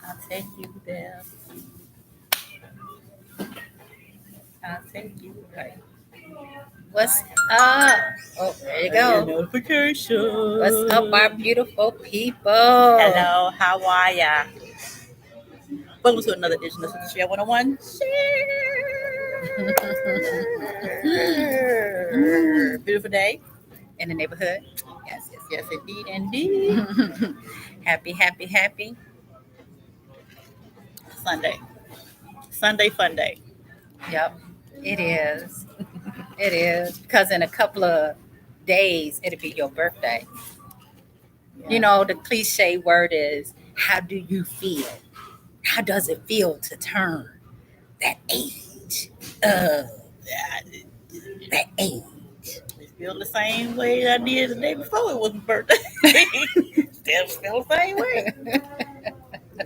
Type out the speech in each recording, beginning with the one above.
I'll take you there. I'll take you there. What's up? Oh, there you go. Notification. What's up, our beautiful people? Hello, how are ya? Welcome to another edition of Share 101. Share. Beautiful day In the neighborhood. Yes, indeed. Happy. Sunday fun day. Yep, it is. It is. Because in a couple of days, it'll be your birthday. Yeah. You know, the cliche word is, how do you feel? How does it feel to turn that age? That age. I feel the same way I did the day before it was my birthday. Still the same way.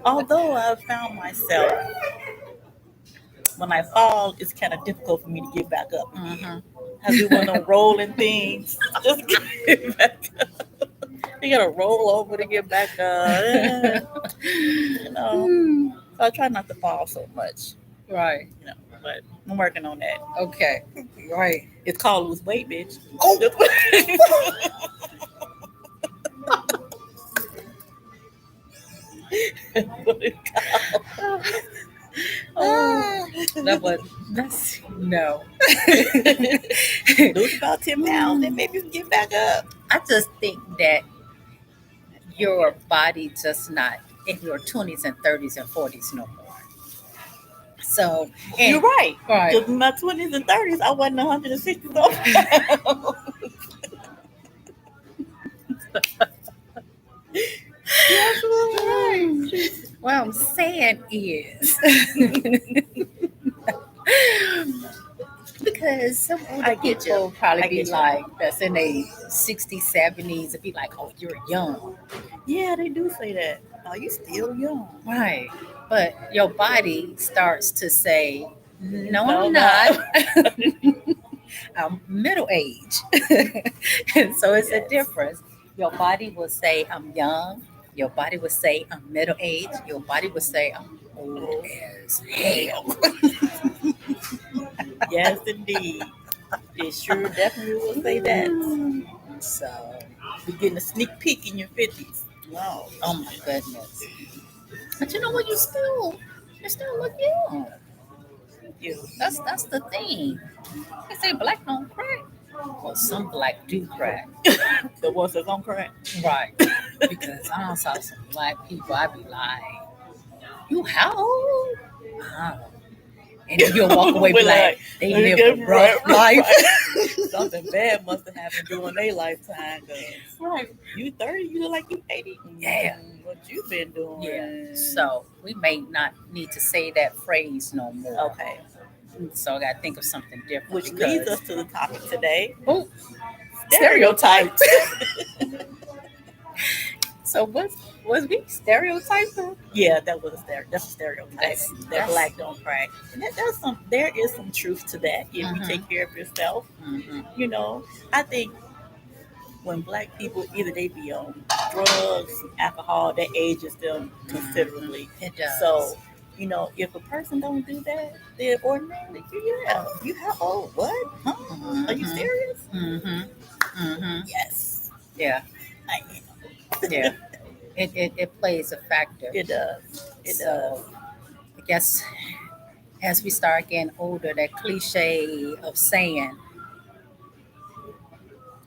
Although I found myself, when I fall, it's kind of difficult for me to get back up. Mm-hmm. I do one of them rolling things. Just get back up. You gotta roll over to get back up. You know. So I try not to fall so much. Right. You know, but I'm working on that. Okay. Right. It's called lose weight, bitch. That's no. Lose about 10 pounds, then maybe you can get back up. I just think that your body just not in your 20s and 30s and 40s no more. So You're right. Right. Because in my 20s and 30s, I wasn't 160 pounds. Yes, right. What I'm saying is because some older people probably be like that's in their 60s, 70s, and be like, oh, you're young. Yeah, they do say that. Oh, you still young. Right. But your body starts to say, no, I'm not. I'm middle age. And so it's a difference. Your body will say, I'm young. Your body will say, I'm middle age. Your body will say, I'm old as hell. Yes, indeed. It sure definitely will say that. So you're getting a sneak peek in your 50s. Wow. Oh my goodness. But you know what? You still look young. That's the thing. They say black don't crack. Well, some black do crack. The ones that don't crack. Right. Because I saw some black people, I be like, you how old? And then you'll walk away be like, they live a rough life. Something bad must have happened during their lifetime. Right. You 30, you look like you 80. Yeah. What you been doing? Yeah. So we may not need to say that phrase no more. Okay. So I got to think of something different. Which leads us to the topic today. Oh, stereotypes. So was we stereotyping? Yeah, that's a stereotype. That's black don't crack. And there is some truth to that. If you take care of yourself, you know, I think when black people either they be on drugs, alcohol, that ages them considerably. It does. So, you know, if a person don't do that, they're ordinarily, you how old? What? Huh? Are you serious? Yes. Yeah. Yeah. It plays a factor. It does. It does. I guess as we start getting older, that cliche of saying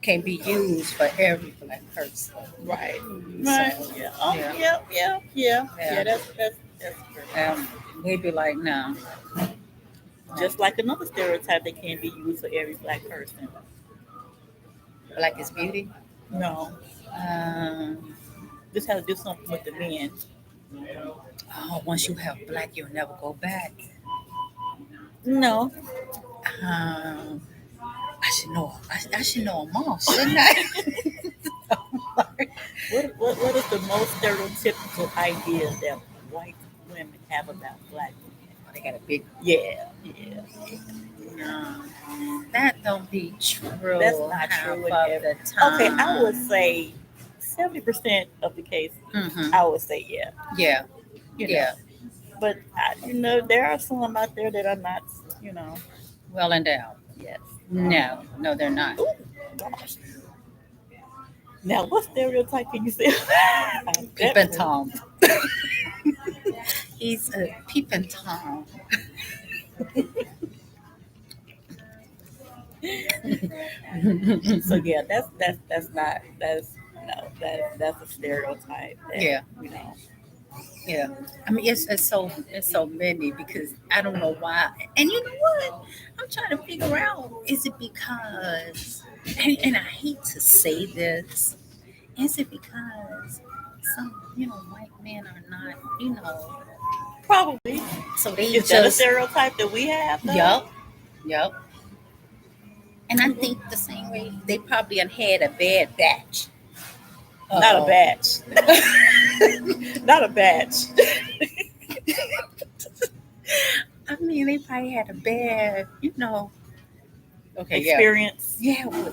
can be used for every black person. Right. Right. So, yeah. Oh, yeah. Yeah, that's true. We'd be like, no. Just like another stereotype that can be used for every black person. Black is beauty? No. This has to do something with the men. Oh, once you have black, you'll never go back. No. I should know them all, shouldn't I? What is the most stereotypical idea that white women have about black women? They got a big... Yeah. No, that don't be true. That's not true the time. Okay, I would say 70% of the cases, I would say yeah. Yeah. you know. Yeah. But there are some out there that are not, you know. Well endowed. Yes. No, no, they're not. Oh gosh. Now, what stereotype can you say? Peeping Tom. He's a peeping Tom. So yeah, that's not that's no that's a stereotype that Yeah, you know. yeah. I mean, it's so many because I don't know why. And you know what? I'm trying to figure out. Is it because? And I hate to say this. Is it because some white men are not Probably. so they Is that a just stereotype that we have though? yup, yup. And I think the same way they probably had a bad batch. Not a Uh, batch. Not a batch. I mean, they probably had a bad, okay, yeah, Experience. yeah, with some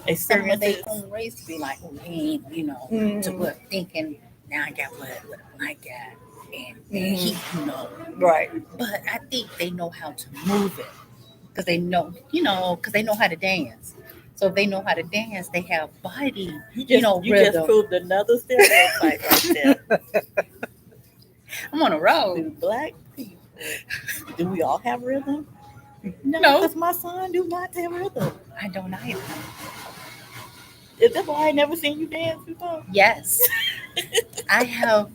of their Experiences. own race to be like, oh, he ain't, to Mm-hmm. what thinking now I got what a black guy, and he, Mm-hmm. Right. but I think they know how to move it because because they know how to dance. So if they know how to dance, they have body, You just rhythm. proved another stereotype right there. I'm on a roll. Do black people do we all have rhythm? No, No, because my son do not have rhythm. I don't either. Is that why I never seen you dance before? Yes, I have.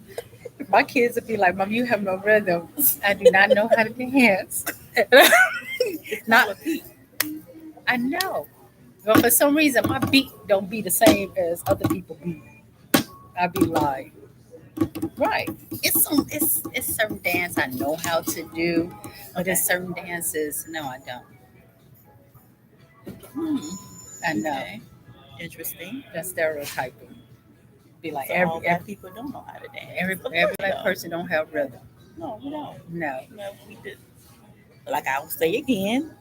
My kids would be like, "Mom, you have no rhythm. I do not know how to dance." It's Not, not a beat. I know, but for some reason, my beat don't be the same as other people beat. I be like, right. It's certain dance I know how to do, but Okay. there's certain dances no, I don't. Hmm. I know Okay. Interesting. that's stereotyping. Be like So all black people don't know how to dance. Of every course they black don't. person don't have rhythm. No, we don't. No. No, we did. Like I will say again,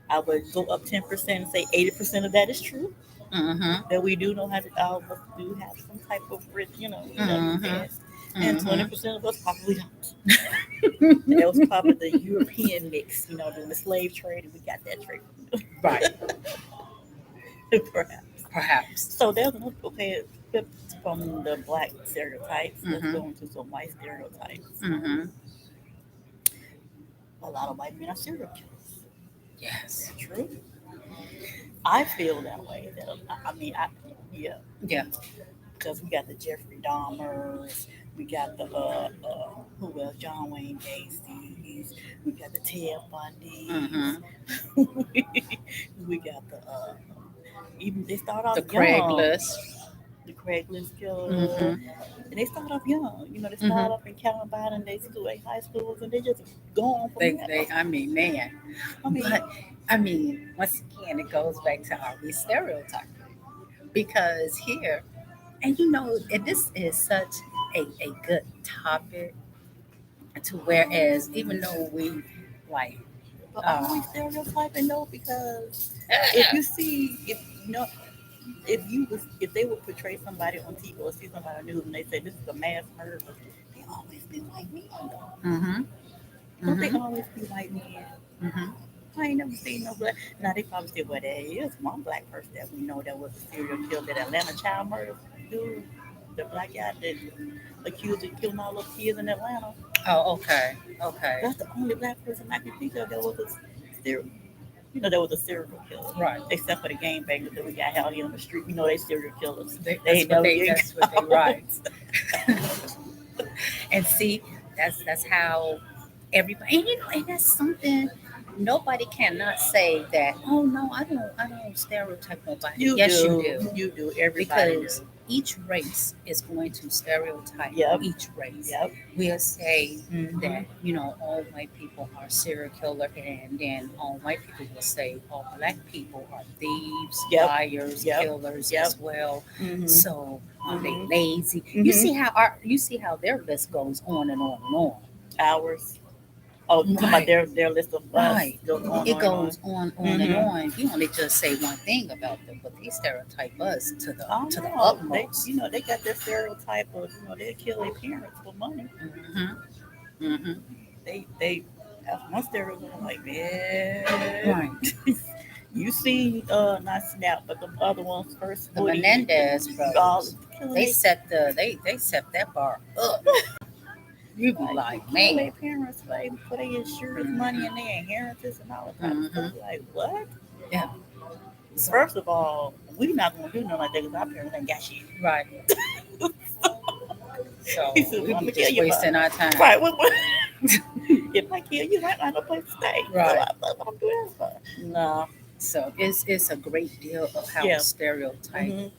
I would go up 10% and say 80% of that is true. Mm-hmm. That we do know how to, all of us do have some type of rhythm, we know to Mm-hmm. dance. And Mm-hmm. 20% of us probably don't. And that was probably the European mix, during the slave trade, and we got that trade Right. perhaps. Perhaps. So there's another, okay, flip from the black stereotypes. Let's Mm-hmm. go into some white stereotypes. Mm-hmm. A lot of white men are serial killers. Is Yes. that true? I feel that way. That yeah, Yeah. because we got the Jeffrey Dahmers, we got the who else? John Wayne Gacy's, we got the Ted Bundys, Mm-hmm. we got the even they start off The young. Craigslist. The Craigslist killer, Mm-hmm. and they start off young. They Mm-hmm. start off in Columbine and they school, like high schools, and they just go on from there. I mean, man. I mean, But I mean, once again, it goes back to are we stereotyping? Because here, and and this is such a good topic to whereas even though we like but are we uh stereotyping though? Because if you see, if they would portray somebody on TV or see somebody on news and they say this is a mass murder, they always be white men though. mm-hmm, Don't they mm-hmm, always be white men? mm-hmm. I ain't never seen no black. Now they probably say, well, there is one black person that we know that was a serial killer, that Atlanta child murder dude, the black guy that accused of killing all those kids in Atlanta. Oh, okay, okay, That's the only black person I can think of that was a serial, that was a serial killer. right. Except for the game bangers that we got out here on the street. They serial killers. They, They ain't never get that's what they write. caught. And see, that's how everybody and that's something nobody cannot say that, oh no, I don't stereotype nobody. You Yes, do. you do. You do. Everybody Because do. each race is going to stereotype Yep. each race. Yep. We'll say Mhm. that, all white people are serial killer, and then all white people will say all black people are thieves, Yep. liars, Yep. killers Yep. as well. Mhm. So are they Mhm. lazy? Mhm. You see how their list goes on and on and on. Hours. Oh, talking about Right. their list of Right. goes on It and goes on and Mhm. on. You only just say one thing about them, but they stereotype us to the Oh to the no, they utmost. they got that stereotype of they'll kill their parents for money. Hmm. Mm-hmm. They that's one stereotype. I'm like, man, Right. you see, not Snap, but the other ones, first The 40, Menendez all brothers, killing they they set they set that bar up. You be like, killing their man. parents like for their insurance money and their inheritance and all that kind of stuff. Mm-hmm. Like what? Yeah. So First of all, we not gonna do nothing like that because our parents ain't got shit. right. So He said, we "I'm be gonna kill just you, but wasting our time. right, what? If I kill you, I might not have no place to stay. So Right. I'm doing this for. No. So it's a great deal of how Yeah. stereotyping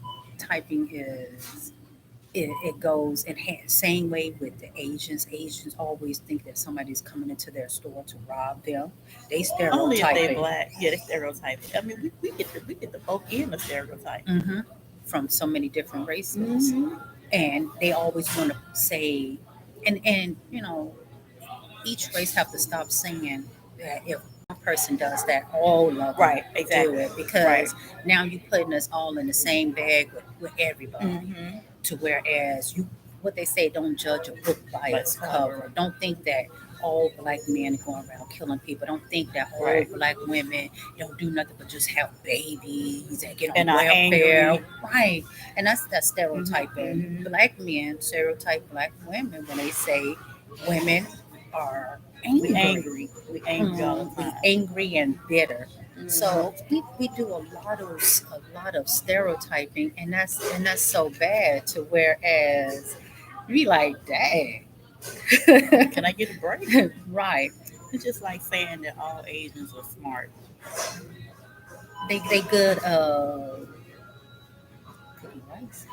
Hmm. is. It goes in same way with the Asians. Asians always think that somebody's coming into their store to rob them. They Only if they stereotyping. black. Yeah, they stereotype. I mean, we get the both end of stereotype. Hmm. From so many different races, Hmm. and they always want to say, and each race have to stop saying that if one person does that, all of them Right. do Exactly. it, Right. because now you're putting us all in the same bag with everybody. Hmm. To whereas you, what they say, don't judge a book by By its its cover. cover. Don't think that all black men are going around killing people. Don't think that all Right. black women don't do nothing but just have babies and get on And are welfare. angry. Right. And that's stereotyping. Hmm. Black men stereotype black women when they say women are We angry. angry. We angry all the We time. angry and bitter. Mhm. So we do a lot of stereotyping, and that's so bad. To whereas we like, dang, Can I get a break? right? It's just like saying that all Asians are smart. They good cooking rice.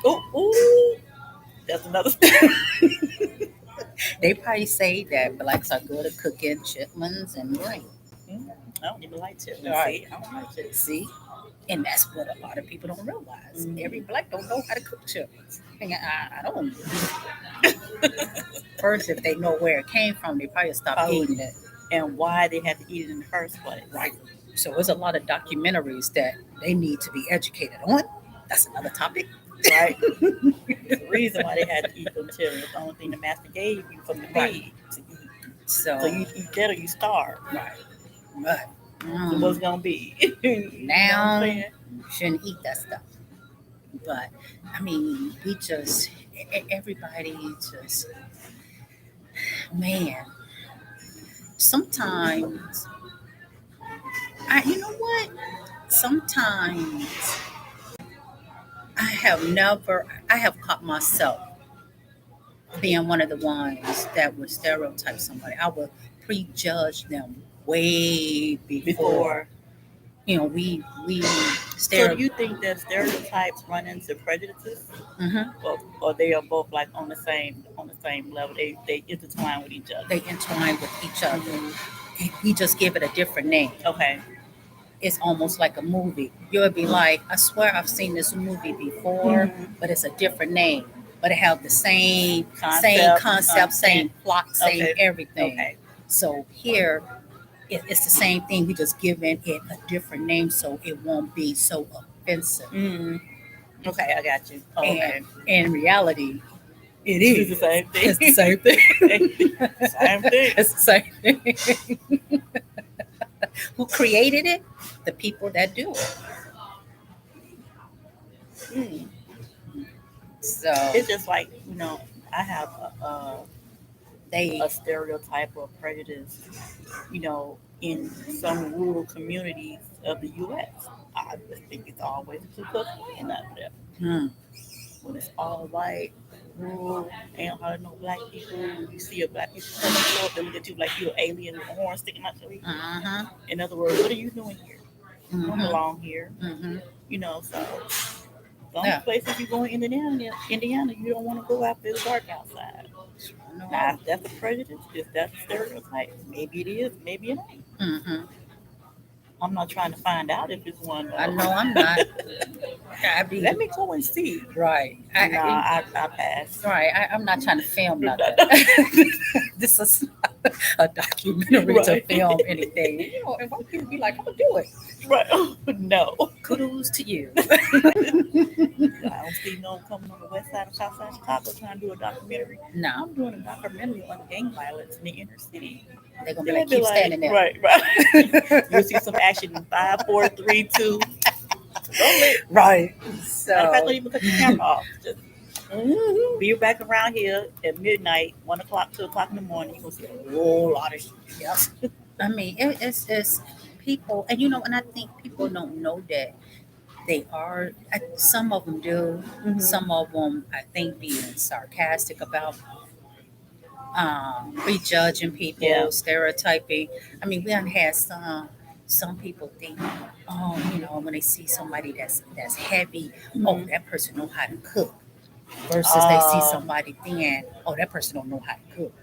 Ooh, that's another story. They probably say that blacks are good at cooking chitlins and rice. I don't even like chitlins. Right. See, I don't like chitlins. See, and that's what a lot of people don't realize. Mhm. Every black don't know how to cook chitlins. And I don't. First, if they know where it came from, they probably stop Oh, eating it. and why they had to eat it in the first place. Right. So there's a lot of documentaries that they need to be educated on. That's another topic. Right. The reason why they had to eat them chitlins, the only thing the master gave you from the Right. pig to eat. So So you eat that or you starve. right. But So what's gonna be? You know what now I'm saying? you shouldn't eat that stuff. But I mean, we just everybody just, man. Sometimes you know what? Sometimes I have caught myself being one of the ones that would stereotype somebody. I would prejudge them way before. Before. We So do you think that stereotypes run into prejudices? Mhm. Or they are both like on the same level. They intertwine with each other. They entwine with each other. Mhm. We just give it a different name. Okay. It's almost like a movie. You'll be like, I swear I've seen this movie before, Mhm. but it's a different name. But it have the same Concept, concept, same plot, same Okay. everything. Okay. So here it's the same thing. We just giving it a different name so it won't be so offensive. Mm. Okay, I got you. Oh, okay. And in reality, it It's is. the same thing. It's the same thing. Same thing. It's the same thing. Who created it? The people that do it. Mm. So It's just like I have they a stereotype or prejudice, in some rural communities of the U.S. I just think it's always a Ku Klux Klan out there. hmm, When it's all white, rural, ain't hardly no black people. You see a black people come and show up, they look at you like you're an alien with a horn sticking out your head. uh-huh, In other words, what are you doing here? You don't mhm, belong here. mhm. So some Yeah. places you go in Indiana, you don't want to go after it's dark outside. No. Now, if that's a prejudice, if that's a stereotype, maybe it is, maybe it ain't. Mhm. I'm not trying to find out if it's one. I know I'm not. I be Let me go and see. right. I pass. Right. I'm not trying to film nothing. This is a documentary to Right. film anything. And white people be like, "I'm gonna do it." Right. No. Kudos to you. I don't see no coming on the west side of south side of Chicago trying to do a documentary. No, I'm doing a documentary on gang violence in the inner city. they're gonna be They'll like, be "Keep like, standing there." right, right. You'll see some action in 5, 4, 3, 2. Roll it. Right. Matter of fact, So. don't even cut your camera off. Just Mhm. be back around here at midnight, 1 o'clock, 2 o'clock in the morning. You're gonna see a whole lot of shit. Yep. I mean, it's people, and and I think people don't know that they are. Some of them do. Mm-hmm. Some of them, I think, being sarcastic about prejudging Yeah. people, stereotyping. I mean, we done had some people think, when they see somebody that's heavy, oh, Mm-hmm. that person know how to cook, versus they see Um. somebody thin, oh, that person don't know how to cook,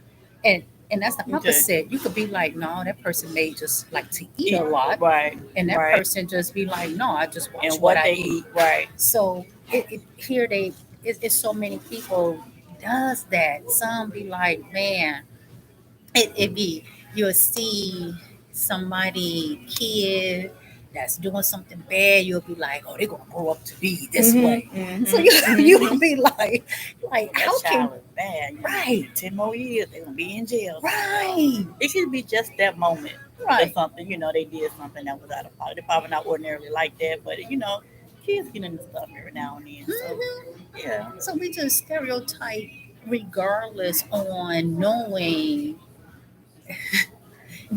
and and that's the Okay. opposite. You could be like, no, that person may just like to eat a Eat. lot, Right. and that Right. person just be like, no, I just watch And what what I they eat. eat. Right. So here it's so many people does that. Some be like, man, it be you'll see somebody kid that's doing something bad, you'll be like, oh, they're gonna grow up to be this way. Mm-hmm. So Mm-hmm. you'll Mm-hmm. be like, That how can child is bad. right, 10 more years, they're gonna be in jail. right, It should be just that moment. Or right. something, they did something that was out of pocket. They probably not ordinarily like that, but kids get into stuff every now and then. So Mhm. yeah. So we just stereotype regardless on knowing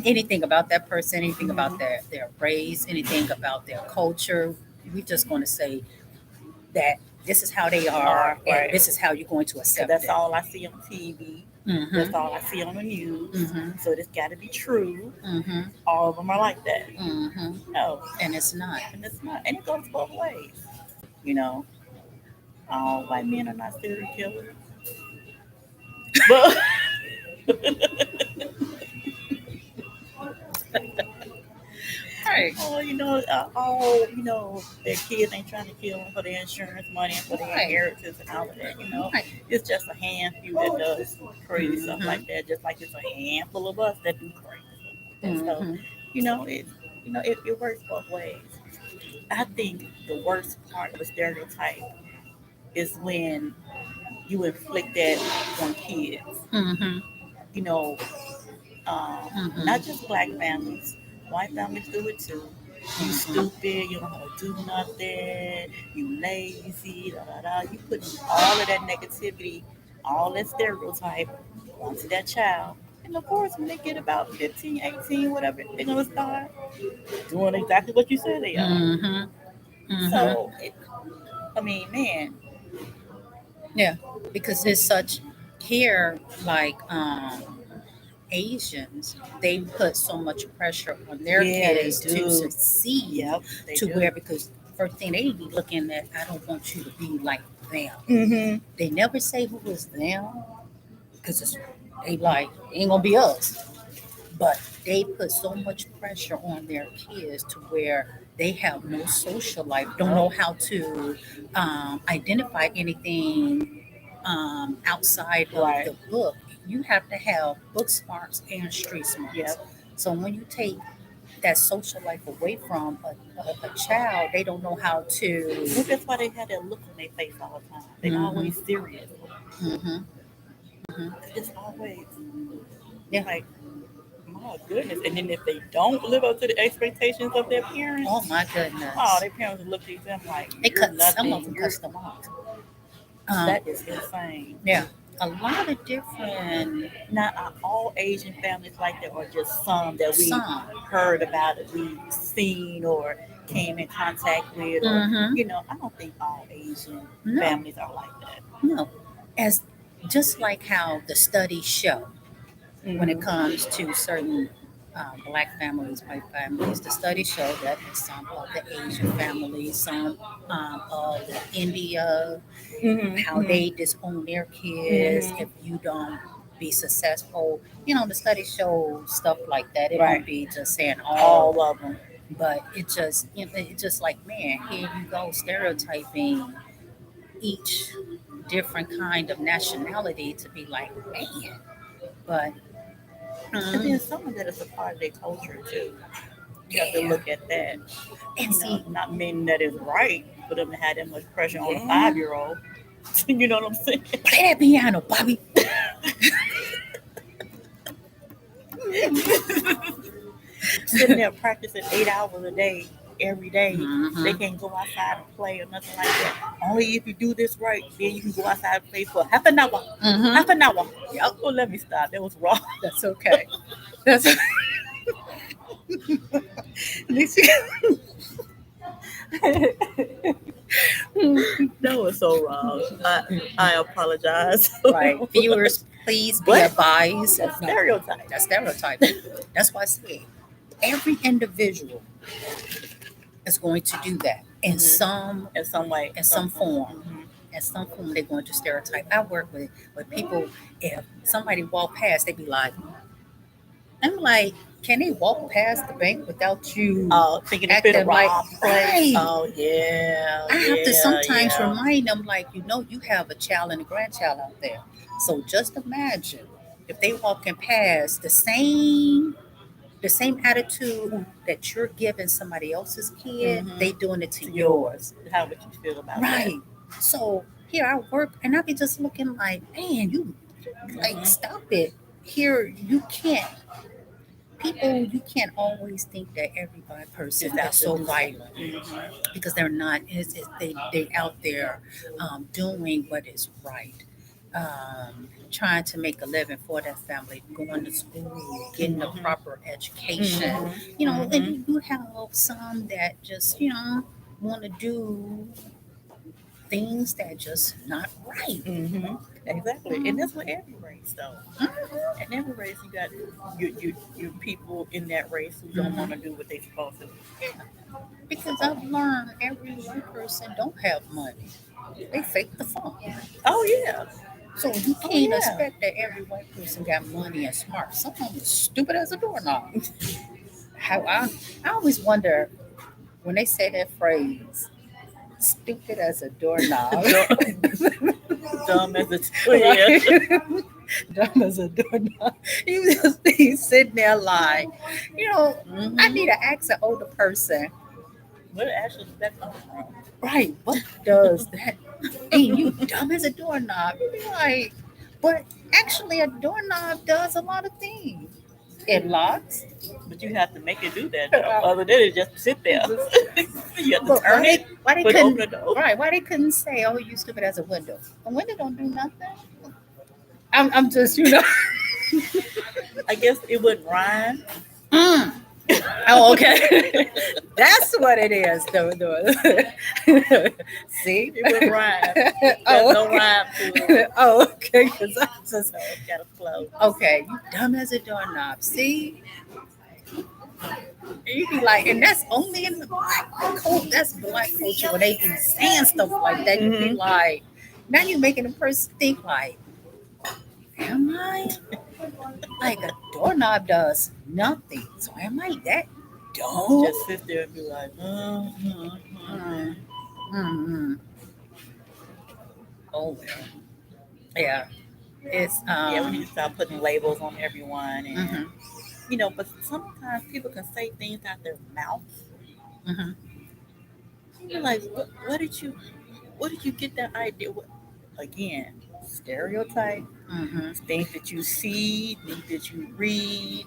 anything about that person, anything about Mm-hmm. their race, anything about their culture. We just going to say that this is how they are, Are and right. this is how you're going to Because accept that's it. all I see on TV. That's Mm-hmm. all I see on the news. Mm-hmm. So it's got to be true. Mm-hmm. All of them are like that. Mm-hmm. No, And it's not. and it's not. And it goes both ways. You know, all white men are not serial killers. But Right. oh, their kids ain't trying to kill them for their insurance money and for their Right. inheritance and all of that. Right. It's just a handful that does crazy stuff Mhm. like that. Just like it's a handful of us that do crazy stuff like that. So, Mm-hmm. it it works both ways. I think the worst part of a stereotype is when you inflict that on kids. Mm-hmm. You know, not Mm-hmm. just black families, white families do it too. You Mm-hmm. stupid, you don't know how to do nothing, you lazy, da da da. You putting all of that negativity, all that stereotype onto that child. And of course, when they get about 15, 18, whatever, they're going to start doing exactly what you said they are. Mm-hmm. Mm-hmm. So, I mean, man, Yeah, because it's such here, like Asians, they put so much pressure on their yeah, they kids to do. succeed, Yep, they to do. where because first thing they be looking at, I don't want you to be like them. Mm-hmm. They never say who is them because they like ain't gonna be us. But they put so much pressure on their kids to where they have no social life, don't know how to identify anything outside of Right. the book. You have to have book smarts and street smarts. Yep. So when you take that social life away from a child, they don't know how to. Well, that's why they had that look on their face all the time. They Hmm. always serious. Hmm. Hmm. It's always Yeah. like, my goodness. And then if they don't live up to the expectations of their parents, Oh my goodness. their parents will look at them like, They you're cut some of nothing. them You're, cut them off. Um, that is insane. yeah, a lot of different Not all Asian families like that, or just some that we some. heard about, that we've seen or came in contact with, or Hmm. I don't think all Asian No, families are like that. no. As just like how the studies show when it Mm-hmm. comes to certain black families, white families, the studies show that some of the Asian families, some of India, how Mm-hmm. they disown their kids Mm-hmm. if you don't be successful. The studies show stuff like that. It Right. don't be just saying all, All of them. but it's just like, man, here you go stereotyping each different kind of nationality to be like, man, but And Mhm. then some of that is a part of their culture too. You have to Yeah. look at that. And see, Not meaning that it's right for them to have that much pressure on a yeah. 5-year-old. You know what I'm saying? Play that piano, Bobby. Sitting there practicing 8 hours a day, every day. They Hmm. can't go outside and play or nothing like that. Only if you do this right, then you can go outside and play for half an hour. Hmm. Half an hour. Yep. Oh, let me stop. That was wrong. That's okay. That's at least you- That was so wrong. I apologize. right. Viewers, please be But advised. that's No, stereotype. that's stereotyping. That's why I say every individual is going to do that In some way. in some form. Mhm. In some form, they're going to stereotype. I work with people. If somebody walk past, they be like, I'm like, can they walk past the bank without you Oh, thinking it fit a acting like rob place. right? Oh yeah, I have to yeah, sometimes yeah. remind them, like, you have a child and a grandchild out there. So just imagine if they walking past the same attitude that you're giving somebody else's kid, they Mm-hmm. doing it to To yours. yours. How would you feel about that? Right. So here I work and I be just looking like, man, you like Mm-hmm. stop it. Here you can't always think that every black person Just is out to so do something. violent Mm-hmm. because they're not. They out there doing what is right, trying to make a living for their family, going to school, getting a Mm-hmm. proper education. And Mm-hmm. you have some that just want to do things that just not right. Mm-hmm. Exactly, and that's what every race though. Mhm. In every race, you got you people in that race who don't want Mhm. to do what they supposed to. Because I've learned every white person don't have money. They fake the funk. Oh yeah, So you oh can't yeah. expect that every white person got money and smart. Some of them is stupid as a doorknob. How I always wonder when they say that phrase, stupid as a doorknob. Dumb, dumb as a yeah. Right? Dumb as a doorknob. He's sitting there like, I Mm-hmm. need to ask an older person, Where actually did that come from? right, what does that mean? You dumb as a doorknob. You be like, but actually a doorknob does a lot of things. It locks. But you have to make it do that though. Other than it just sit there. You have to But turn it, why they put open couldn't the door. right? Why they couldn't say, "Oh, you stupid as a window"? A window don't do nothing. I'm just I guess it wouldn't rhyme. Mm. Oh, okay. That's what it is. See? It wouldn't rhyme. There's Oh, no okay. rhyme to it. Oh, okay. Because I just So it's gotta flow. okay. You dumb as a doorknob. See? You be like, and that's only in the black culture. That's black culture when they be saying stuff like that. You be Mm-hmm. like, now you're making a person think like, am I? Like a doorknob does nothing. So am I that dumb? Just sit there and be like, Mm, mm. Oh well. Yeah. It's yeah, we need to start putting labels on everyone, and mhm, but sometimes people can say things out their mouth. mhm, You're like, what did you get that idea? Again, stereotype, mhm, things that you see, things that you read.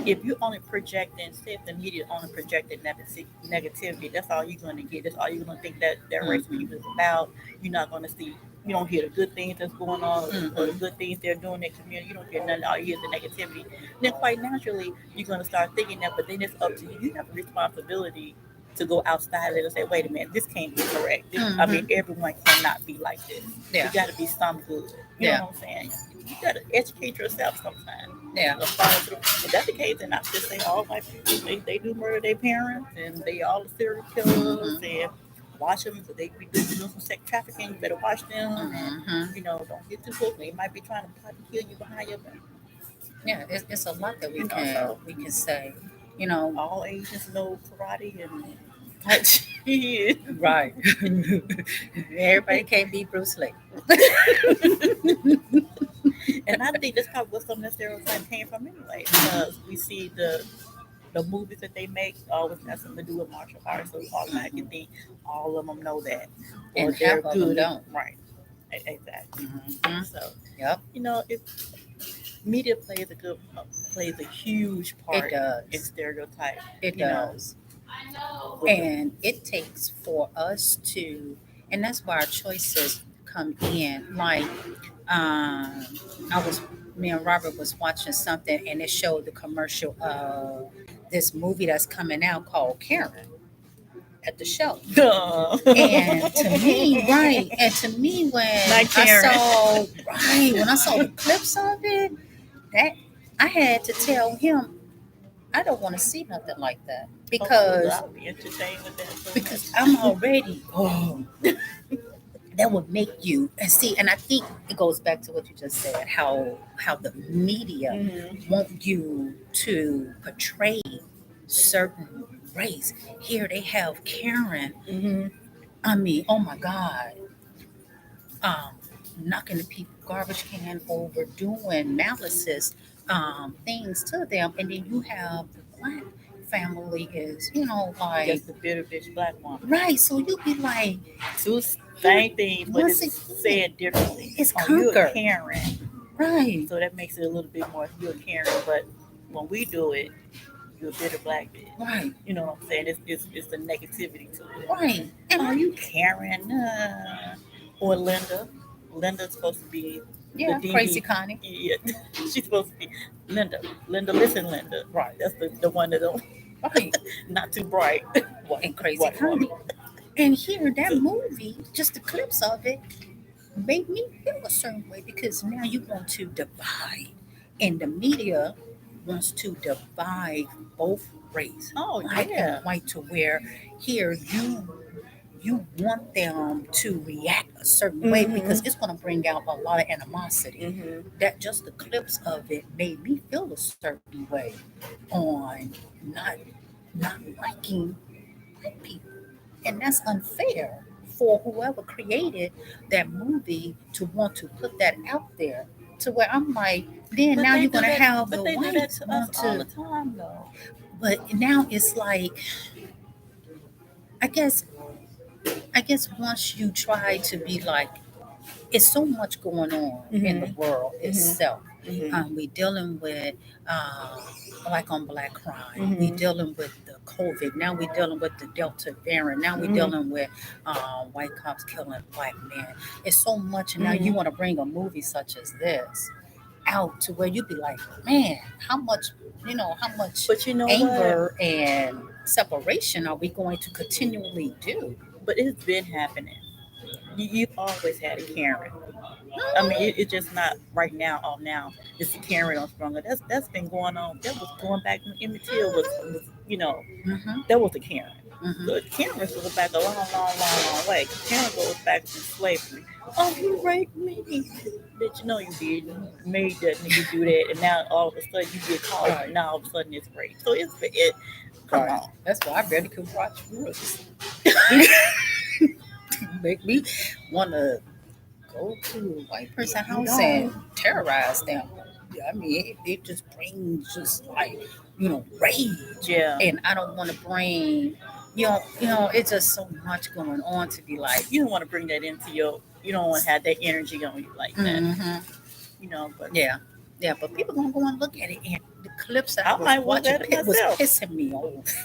If you only projecting, say if the media only projected negativity, that's all you're going to get. That's all you're going to think that race of mhm, people is about. You're not going to see. You don't hear the good things that's going on, or the mhm, good things they're doing in their community. You don't hear nothing. All you hear is the negativity. Then quite naturally, you're going to start thinking that. But then it's up to you. You have a responsibility to go outside of it and say, wait a minute, this can't be correct. mhm. Everyone cannot be like this. Yeah. You got to be some good. You Yeah. know what I'm saying? You got to educate yourself sometimes. Yeah. Follow through. If that's the case, then I just say all white people, they do murder their parents, and they all the serial killers, Mhm, and watch them because they be doing some sex trafficking. You better watch them, and mhm. don't get too close. They might be trying to plot and kill you behind your back. Yeah. It's a lot that So we can say. You know. all Asians know karate and tai chi. Right. Everybody can't be Bruce Lee. And I think that's probably what some of the stereotypes came from anyway, because we see the movies that they make always got something to do with martial arts, so we automatically think all of them know that, or And they're half of them good at don't. right. Exactly. Mhm. So Yep, it media plays a huge it part in does. stereotype. It You know, does. with the And it takes for us to, and that's why our choices come in. Like, I was, me and Robert was watching something, and it showed the commercial of this movie that's coming out called Karen at the show. duh. And to me, right, and to me, Not Karen. when I saw the clips of it, that I had to tell him I don't want to see nothing like that Oh, because I'll be entertained with that so because much. I'm already that would make you and see, and I think it goes back to what you just said, how the media Hmm. want you to portray certain race. Here they have Karen. Hmm. I mean, oh my God, um, knocking the people garbage can over, doing malices things to them, and then you have the black family is, like Just the bitter bitch black woman. right. So you be like, Two here same thing, but once it's again, said differently. it's Oh, you're a conquered, Karen, right, so that makes it a little bit more. You're a Karen, but when we do it, you're a bitter black bitch. right, You know what I'm saying? It's the negativity to it. right, and Oh, you Karen, or Linda. Linda's supposed to be the yeah, crazy dingy. Connie, Yeah, she's supposed to be Linda. Linda, listen, Linda. right, That's the one that don't right, not too bright. White and crazy white woman. Connie. And here, that So, movie, just the clips of it, made me feel a certain way because now you want to divide, and the media wants to divide both race, oh black and yeah. white, to where here you want them to react a certain way because Mhm. it's going to bring out a lot of animosity. Mhm. That just the clips of it made me feel a certain way on not liking black people, and that's unfair for whoever created that movie to want to put that out there, to where I'm like, then But now they you're do going to that. have But the they do that whites to us want all the to, time, though. but now it's like, I guess once you try to be like, it's so much going on in the Mhm. world Mhm. itself. Mhm. We dealing with um, like on black crime. We Mhm. dealing with the COVID. Now we dealing with the Delta variant. Now we Mhm. dealing with white cops killing black men. It's so much, and now you Mhm. want to bring a movie such as this out to where you be like, man, how much But you know what? anger and separation are we going to continually do? But it's been happening. You've always had a Karen. I mean, it's just not right now. Oh, now it's a Karen on Stronger. That's been going on. That was going back when Emmett Till was Mm-hmm, that was a Karen. mm-hmm. So Karens go back a long, long, long, long way. Karen goes back to slavery. Oh, you raped me. Bitch, no, you did. You made that nigga do that, and now all of a sudden you get caught, and Right, now all of a sudden it's rape. So it. Come right. on. That's why I barely could watch Roots. Make me want to go to a white person You house and don't. terrorize them. I mean, it just brings just like rage, Yeah. and I don't want to bring it's just so much going on to be like, You don't want to bring that into your. You don't want to have that energy on you like that. hmm But yeah, yeah. But people gonna go and look at it, and the clips that I I was might want watching that was myself. pissing me off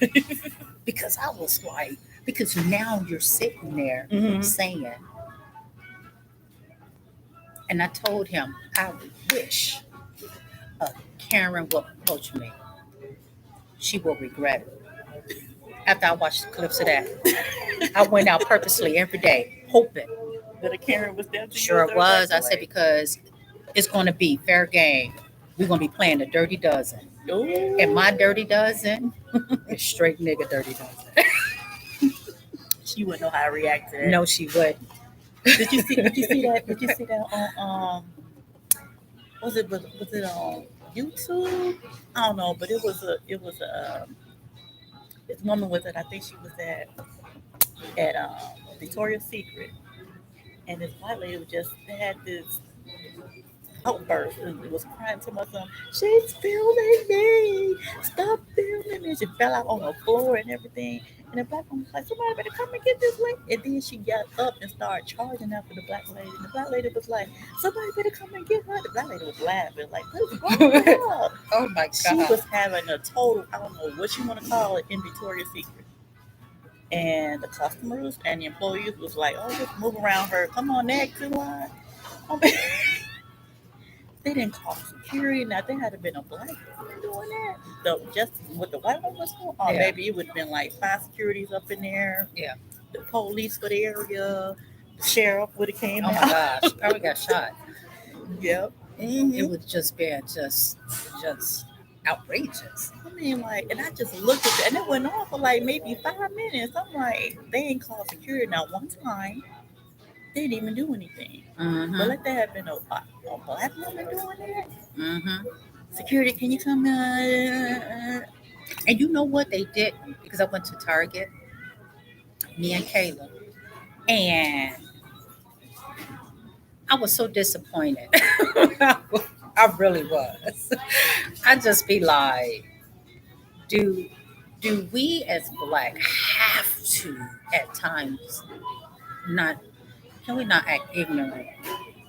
because I was like, because now you're sitting there Hmm. saying, and I told him I wish Karen will approach me. She will regret it. After I watched the clips of that, I went out purposely every day, hoping. That a Karen was there to use Sure it her back was. I said, away. because it's going to be fair game. We're going to be playing the Dirty Dozen. And Ooh. my Dirty Dozen is straight nigga Dirty Dozen. She wouldn't know how to react to that. No, she wouldn't. Did you see that? Did you see that on was it on YouTube? I don't know, but it was a this woman was it. I think she was at Victoria's Secret, and this white lady was just they had this outburst and was crying to my son, "She's filming me! Stop filming me!" She fell out on the floor and everything. And the black woman was like, "Somebody better come and get this lady." And then she got up and started charging after the black lady. And the black lady was like, "Somebody better come and get her." The black lady was laughing, like, "What is wrong with her?" Oh my She God. was having a total, I don't know what you want to call it, in Victoria's Secret. And the customers and the employees was like, "Oh, just move around her. Come on, next in line." I mean, they didn't call security. Now, if there had been a black woman doing that, just what the white one was doing, or Yeah. maybe it would have been like 5 securities up in there. Yeah. The police for the area, the sheriff would have came Oh my out. gosh. Probably got shot. Yep. It would just be just outrageous. I mean, like, and I just looked at it, and it went on for like maybe 5 minutes. I'm like, they ain't called security not one time. They didn't even do anything. But like there had been a black woman doing that. Mm-hmm. Security, can you come? And you know what they did? Because I went to Target, me and Kayla, and I was so disappointed. I really was. I just be like, do we as black have to at times not, can we not act ignorant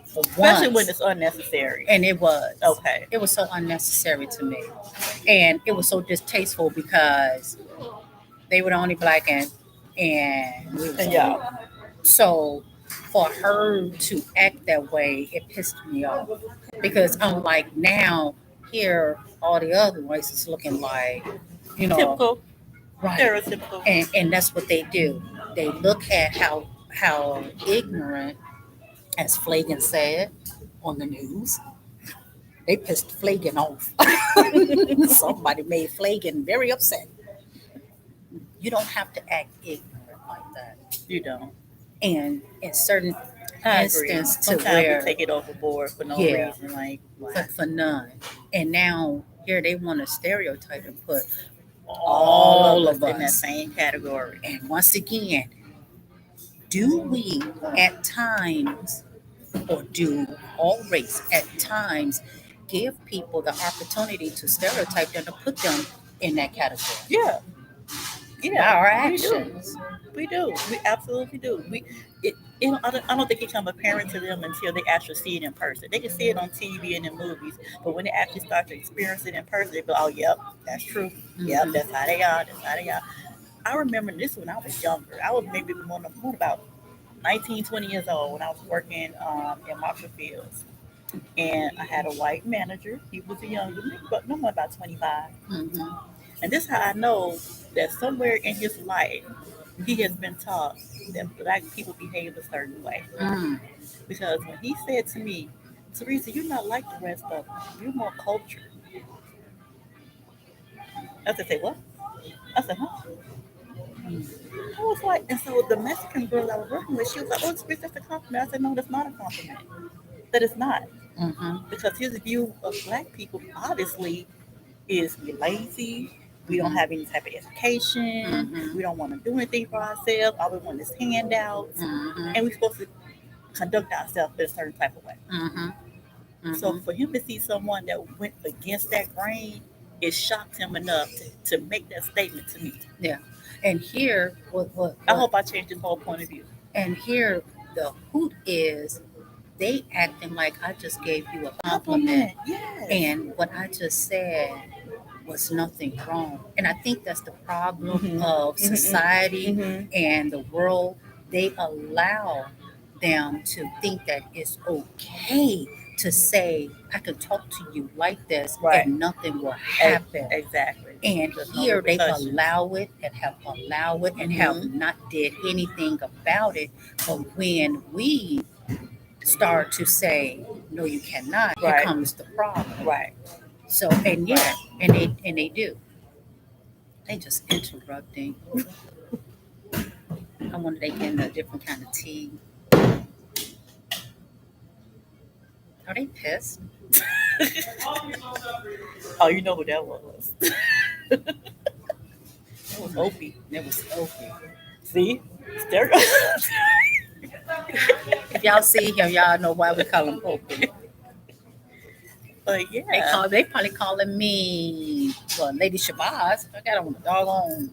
for Especially when once? it's unnecessary. And it was. Okay. It was so unnecessary to me. And it was so distasteful because they were the only black and we was Yeah. so for her to act that way, it pissed me off. Because I'm like, now here all the other races looking like, Typical. right. Stereotypical. And that's what they do. They look at how ignorant, as Flagan said on the news. They pissed Flagan off. Somebody made Flagan very upset. You don't have to act ignorant like that. You don't. And in certain I agree. instance to Sometimes where we take it overboard for no Yeah. reason. Like, for none. And now here they want to stereotype and put all of us in that same category. And once again, do we at times, or do all race at times, give people the opportunity to stereotype them, to put them in that category? Yeah. By our we do. actions. We do. We absolutely do. I don't think you become apparent to them until they actually see it in person. They can see it on TV and in movies, but when they actually start to experience it in person, they go, "Oh, yep, that's true. Yep, that's how they are. That's how they are." I remember this when I was younger. I was maybe more about 19, 20 years old when I was working in Marshall Fields. And I had a white manager. He was a younger, but no more about 25. Mm-hmm. And this is how I know that somewhere in his life, he has been taught that black people behave a certain way. Mm. Because when he said to me, "Teresa, you're not like the rest of them. You're more cultured." I said, "Say what?" I said, "Huh?" I was like, and so the Mexican girl I was working with, she was like, "Oh, Teresa, that's a compliment." I said, "No, that's not a compliment. That is not." Mm-hmm. Because his view of black people, obviously, is we're lazy. We don't have any type of education. Mm-hmm. We don't want to do anything for ourselves. All we want is handouts. Mm-hmm. And we're supposed to conduct ourselves in a certain type of way. Mm-hmm. Mm-hmm. So for him to see someone that went against that grain, it shocked him enough to make that statement to me. Yeah. And here, I hope I changed his whole point of view. And here, the hoot is they acting like I just gave you a compliment. Yes. And what I just said was nothing wrong. And I think that's the problem of society and the world. They allow them to think that it's okay to say, I can talk to you like this and nothing will happen. Exactly. And here they allow it and have allowed it and have not did anything about it. But when we start to say, no, you cannot, here comes the problem. Right. So, and yeah, and they do. They just interrupting. I wonder they getting a different kind of tea. Are they pissed? Oh, you know who that was. That was Opie. It was Opie. See? Stereotypes. If y'all see him, y'all know why we call him Opie. But yeah, They probably calling me Lady Shabazz. I got on a doggone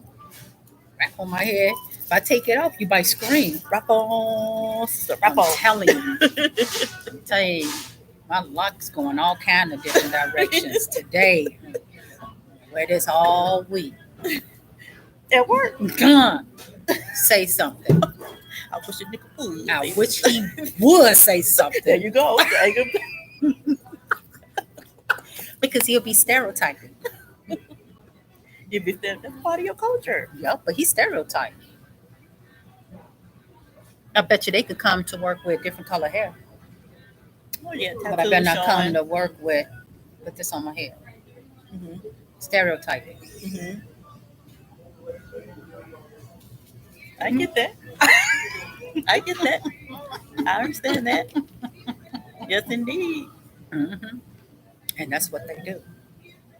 wrap on my head. If I take it off, you might scream. rap on, sister, I'm rap on. telling you. I'm telling you, my luck's going all kind of different directions today. Wear this all week. At work, Gun, say something. I wish a nigga would. I wish he would say There something you go. There you go. because he'll be stereotyping. You be saying that's part of your culture. Yep, but he's stereotyped. I bet you they could come to work with different color hair, Oh yeah, but I better tattoos not come showing. to work with this on my head. Hmm. Stereotyping. Hmm. I get that. I get that. I understand that. Yes, indeed. Hmm. And that's what they do.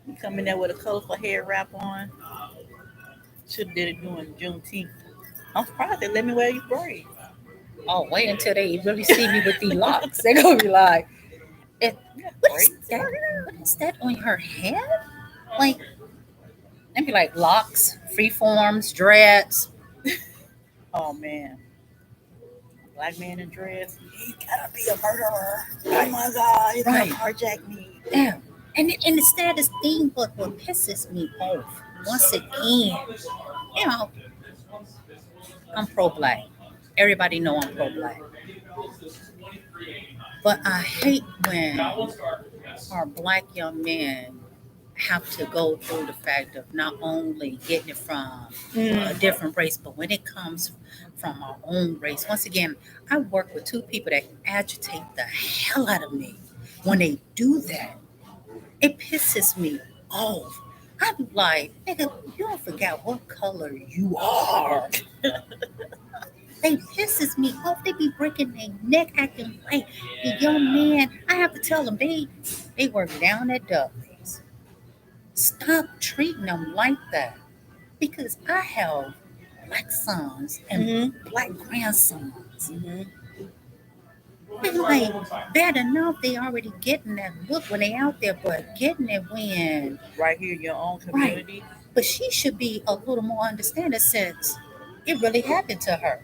You come in there with a colorful hair wrap on. Should have did it during Juneteenth. I'm surprised they let me wear your braids. Oh, wait until they really see me with these locks. They're gonna be like, "Eh, Yeah, what is braids. that? What is that on her head?" Like, they'd be like locks, freeforms, dreads. Oh man, black man in dress. He gotta be a murderer. Oh my God, he's Right. gonna carjack me. Yeah. And the saddest thing, but what pisses me off once again, you know, I'm pro-black. Everybody know I'm pro-black. But I hate when our black young men have to go through the fact of not only getting it from a different race, but when it comes from our own race. Once again, I work with two people that agitate the hell out of me when they do that. It pisses me off. I'm like, nigga, you don't forget what color you are. They pisses me off. They be breaking their neck acting like the young man. I have to tell them they work down at Dudley's. Stop treating them like that. Because I have black sons and Mm-hmm. black grandsons. Mm-hmm. It's like bad enough they already getting that look when they out there, but getting it when Right here in your own community. but she should be a little more understanding since it really happened to her.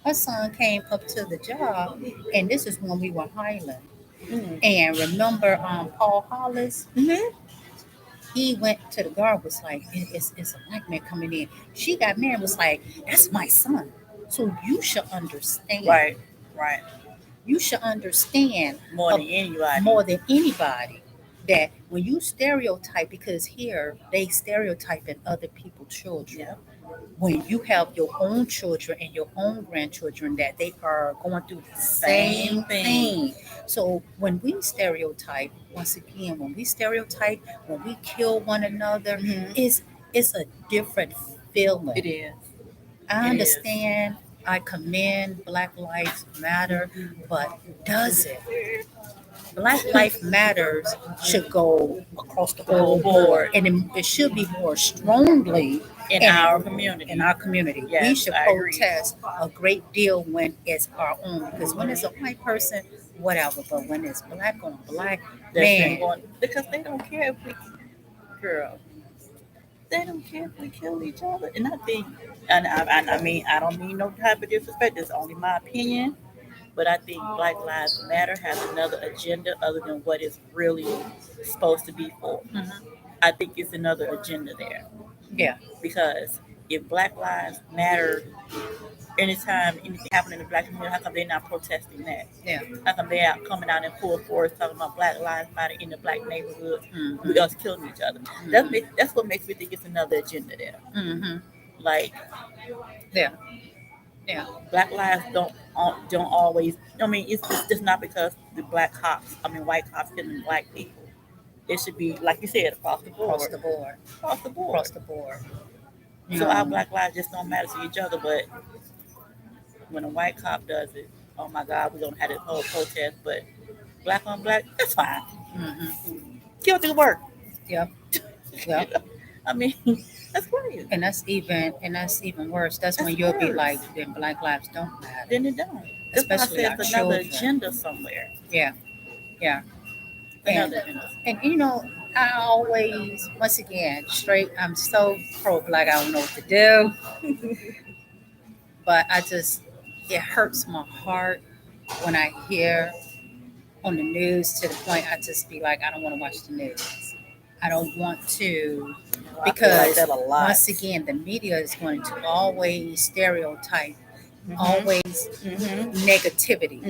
Her son came up to the job, and this is when we were Highland. Mm-hmm. And remember Paul Hollis? Mm-hmm. He went to the guard, was like, it's a black man coming in. She got married, was like, that's my son. So you should understand. Right. Right. You should understand More than anybody. more than anybody that when you stereotype, because here they stereotype in other people's children. Yeah. When you have your own children and your own grandchildren that they are going through the Same same thing. So when we stereotype, once again, when we stereotype, when we kill one another, Mhm. it's a different feeling. It is. I It is. understand. I commend Black Lives Matter, but does it? Black Life Matters should go across the whole board, and it should be more strongly In And- our community. in our community. We Yes, should I agree. protest a great deal when it's our own, because when it's a white person, whatever, but when it's black on black, That's been man, going, because they don't care if we, girl, they don't care if we kill each other. And I think, and I mean, I don't mean no type of disrespect. It's only my opinion. But I think Black Lives Matter has another agenda other than what it's really supposed to be for. Mhm. I think it's another agenda there. Yeah. Because if Black Lives Matter, anytime anything happening in the black community, how come they're not protesting that? Yeah. How come they're out coming out in full force talking about Black Lives Matter in the black neighborhoods, Mhm. we us killing each other? That's what makes me think it's another agenda there. Mhm. Like, Yeah. Black lives don't always. I mean, it's just not because the black cops. I mean, white cops killing black people. It should be like you said, across the board. Across the board. Across the board. Across the board. So our black lives just don't matter to each other. But when a white cop does it, oh my God, we're gonna have this whole protest. But black on black, that's fine. Mhm. Get to work. Yep. I mean, that's crazy. And that's even worse. That's when That's you'll be worse. like, then black lives don't matter. Then it don't. That's why I Especially said our it's another children. agenda somewhere. Yeah. Yeah. And Another generation. and I always, once again, straight. I'm so pro black. I don't know what to do, but it hurts my heart when I hear on the news to the point I just be like, I don't want to watch the news. I don't want to I feel like because that a lot. once again, the media is going to always stereotype, always negativity.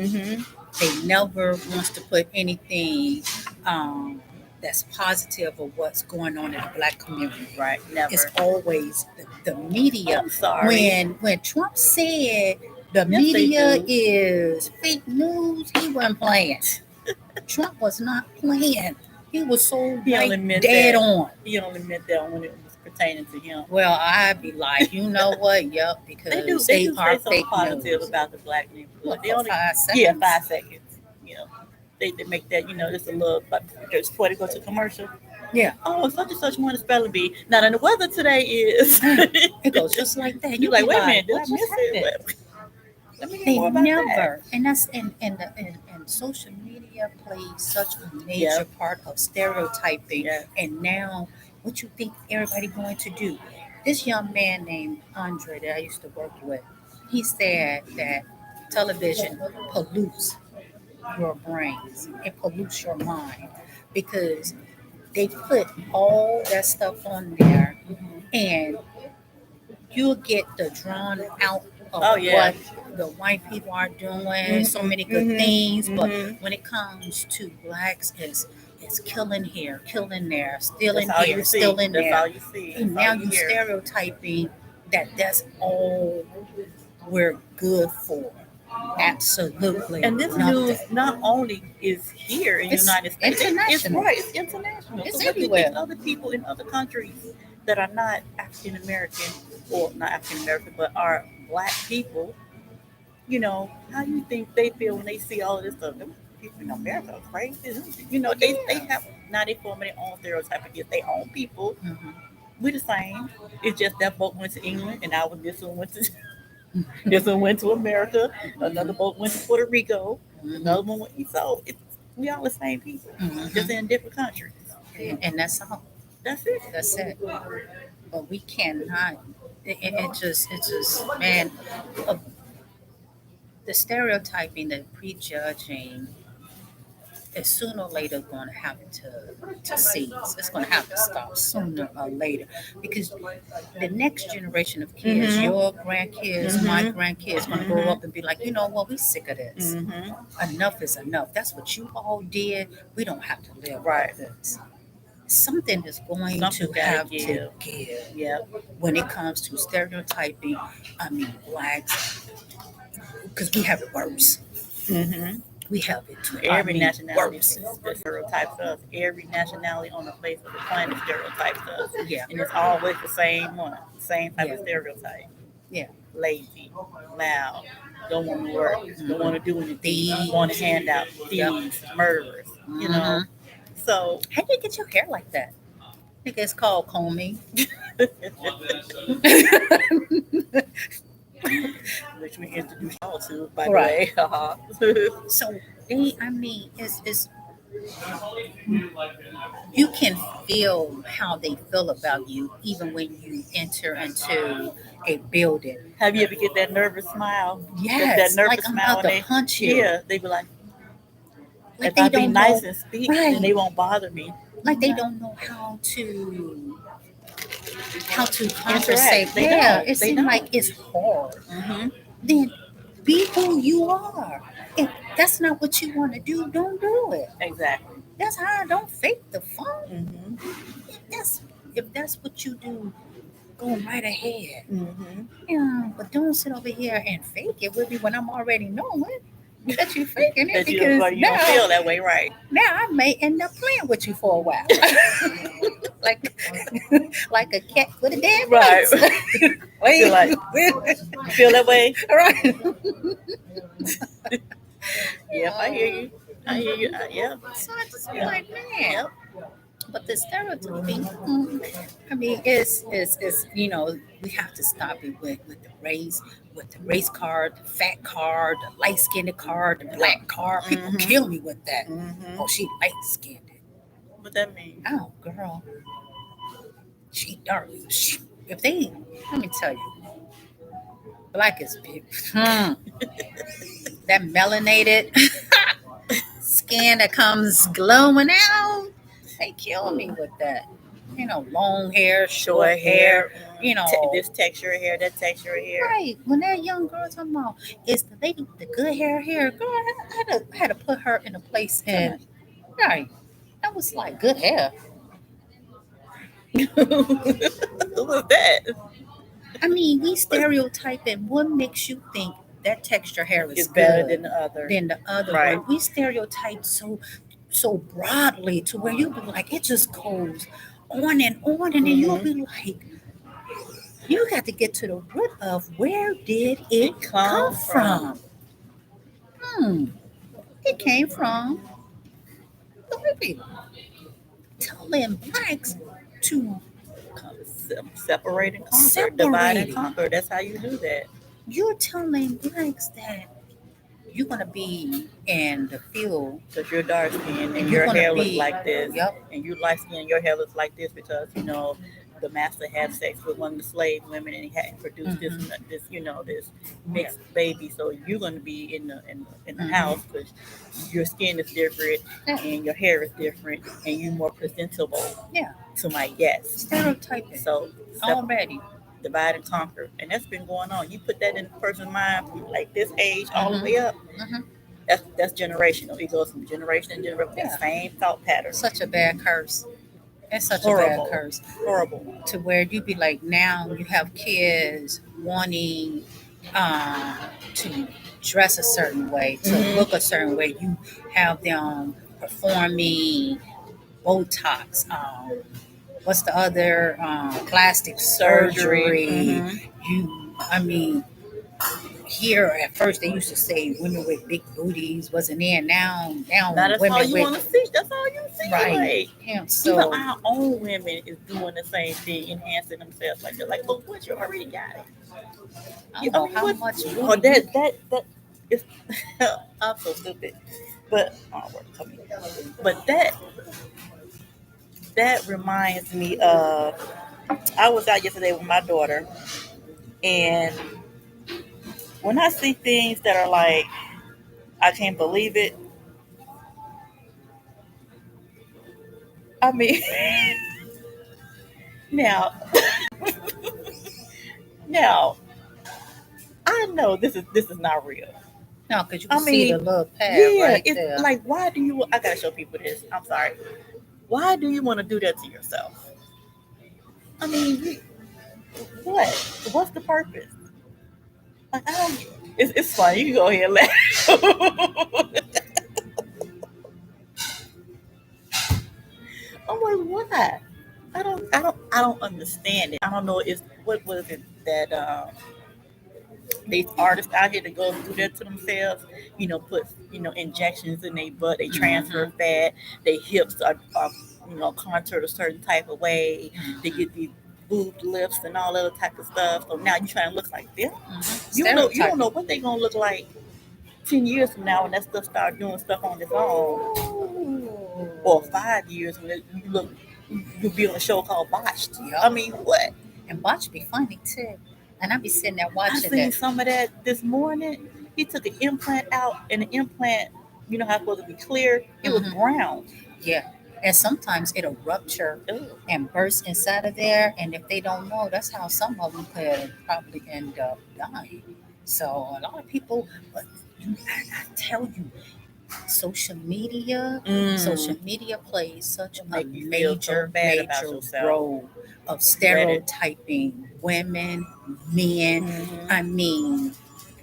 They never wants to put anything um, that's positive of what's going on in the black community. Right, never. It's always the media. I'm sorry. When Trump said the Yes, they media do. is fake news, he wasn't playing. Trump was not playing. He was so He only meant dead that. on. He only meant that when it was pertaining to him. Well, I'd be like, you know what? Yep, because They do are say something fake positive news. about the black neighborhood. What, They for only 5 seconds? Yeah, 5 seconds. You know, they make that just a little, but just before they go to commercial. Yeah. Oh, such and such one is spelling bee. Now, then the weather today is. It goes just like that. You're like, be wait a minute, did I what miss just it? happened? Let me hear They more about that. never, and that's and social media plays such a major Yep. part of stereotyping. Yeah. And now, what you think everybody going to do? This young man named Andre that I used to work with, he said that television pollutes your brains, it pollutes your mind because they put all that stuff on there, and you'll get the drawn out of Oh, yeah. what the white people are doing, so many good things, but when it comes to blacks, it's killing here, killing there, stealing That's all here, you see. stealing That's there. all you see. And That's now all you hear. stereotyping that's all we're good for. Absolutely. And this nothing. news not only is here in the It's United States, it's international. right, it's international. It's So what do you everywhere. think other people in other countries that are not African American, or not African American, but are black people, how do you think they feel when they see all of this stuff? Them people in America are crazy. They have, now they forming their own stereotype against their own people. Mhm. We the same. It's just that boat went to England and this one went to this one went to America. Another boat went to Puerto Rico. Another one went. So we all the same people, just in different countries. And that's all. That's it. That's it. But we cannot. It just, man. uh, The stereotyping, the prejudging, is sooner or later going to have to cease. It's going to have to stop sooner or later because the next generation of kids, your grandkids, my grandkids, going to grow up and be like, you know what, we sick of this. Enough is enough. That's what you all did. We don't have to live Right. like this. Something is going Something to gotta have give. to give Yep. when it comes to stereotyping. I mean, blacks, because we have it worse. We have it too. Every nationality worse. stereotypes us. Every nationality on the face of the planet stereotypes us. Yeah. And it's always the same one, same type of Yeah. stereotype. Yeah. Lazy, loud, don't want to work, don't want to do anything, Thieves. want to hand out, Yep. thieves, murderers, So, How do you get your hair like that? I think it's called combing. which we introduced y'all to, by the Right. way. So it's you can feel how they feel about you even when you enter into a building. Have you ever get that nervous smile? Yes, that nervous like I'm smile about to punch you. Yeah, they be like Like if they I be don't nice know, and speak, right. then they won't bother me. Like they don't know how to conversate. Interact. They Yeah, don't. it They seems don't. like it's hard. Mm-hmm. Then be who you are. If that's not what you want to do, don't do it. Exactly. That's how I don't fake the fun. Mm-hmm. If that's what you do, go right ahead. Mm-hmm. Yeah, but don't sit over here and fake it with me when I'm already knowing that you faking it That you, because you don't feel that way, right? now I may end up playing with you for a while. like like a cat with a dead Right. mouse. Feel like feel that way. Right. Yep, I hear you. I hear you. Yeah. So I just be Yeah. like, man. Yep. But the stereotyping, I mean, it's we have to stop it with the race card, the fat card, the light skinned card, the black card. People Mhm. kill me with that. Mm-hmm. Oh, she light skinned. What that mean? Oh, girl, she dark. If they, let me tell you, black is big. That melanated skin that comes glowing out, they kill me with that. Long hair, short hair, This texture of hair, that texture of hair. right. When that young girl talking about is the lady with the good hair, girl, I had to put her in a place and right. That was like good hair. Who was that? I mean, we stereotype and what makes you think that texture hair is It's better good than the other. than the other Right. one. We stereotype so broadly to where you be like, it just goes on and then you'll be like, you got to get to the root of where did it come from? It came from the white people telling blacks to Separate and conquer, divide and conquer. That's how you do that. You're telling blacks that you're gonna be in the field because you're dark skinned and your hair looks like this, yep. And you light skinned and your hair looks like this because the master had sex with one of the slave women and he hadn't produced this this mixed baby. So you're gonna be in the house because your skin is different and your hair is different and you're more presentable. Yeah. To my guests. Stereotyping. So already. Divide and conquer, and that's been going on. You put that in a person's mind from like this age all the way up. That's generational. It goes from generation to generation. That same thought pattern. Such a bad curse. It's such a bad curse. Horrible. To where you be like, now you have kids wanting to dress a certain way, to look a certain way. You have them performing Botox. What's the other plastic surgery? Here at first they used to say women with big booties wasn't in. Now that's women all you want to see. That's all you see. Right. So even our own women is doing the same thing, enhancing themselves like they're like, look what you already got it. I don't know how much. Oh, that is. I'm so stupid, but that reminds me of. I was out yesterday with my daughter, and when I see things that are like, I can't believe it. I mean, now, I know this is not real. No, because you can see the little pad right it's there. Like, why do you? I gotta show people this. I'm sorry. Why do you want to do that to yourself? I mean, what? What's the purpose? Like, I don't. It's fine. You can go ahead and laugh. I'm like, what? I don't understand it. I don't know. What was it that these artists out here to go do that to themselves? Put injections in their butt. They transfer fat. Their hips are contoured a certain type of way. They get these boobed lips and all other type of stuff. So now you trying to look like them. You don't know what they gonna look like 10 years from now when that stuff start doing stuff on its own, or 5 years when you'll be on a show called Botched. I mean, what? And Botched be funny too. And I be sitting there watching I seen some of that this morning. He took an implant out, and the implant, how it's supposed to be clear, it was brown. Yeah. And sometimes it'll rupture and burst inside of there. And if they don't know, that's how some of them could probably end up dying. So a lot of people, but I tell you, social media plays such a major role of stereotyping women, men. I mean,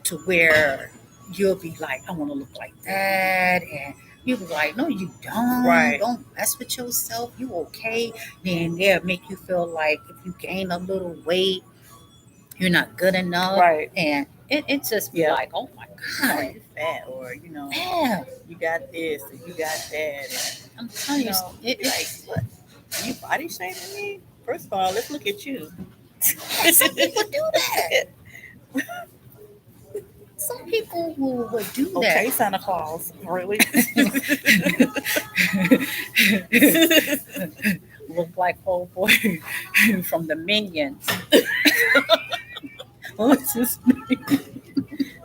to where you'll be like, I want to look like that, and you'll be like, no, you don't. Right. Don't mess with yourself. You okay? Then they'll make you feel like if you gain a little weight, you're not good enough. Right. And it just be like, oh my God, you're fat, or you got this and you got that. And, I'm telling you, it's like, what? You body shaming me? First of all, let's look at you. Some people do that. Some people who would do Okay, that. Santa Claus, really? Look like old boy from the Minions. What's his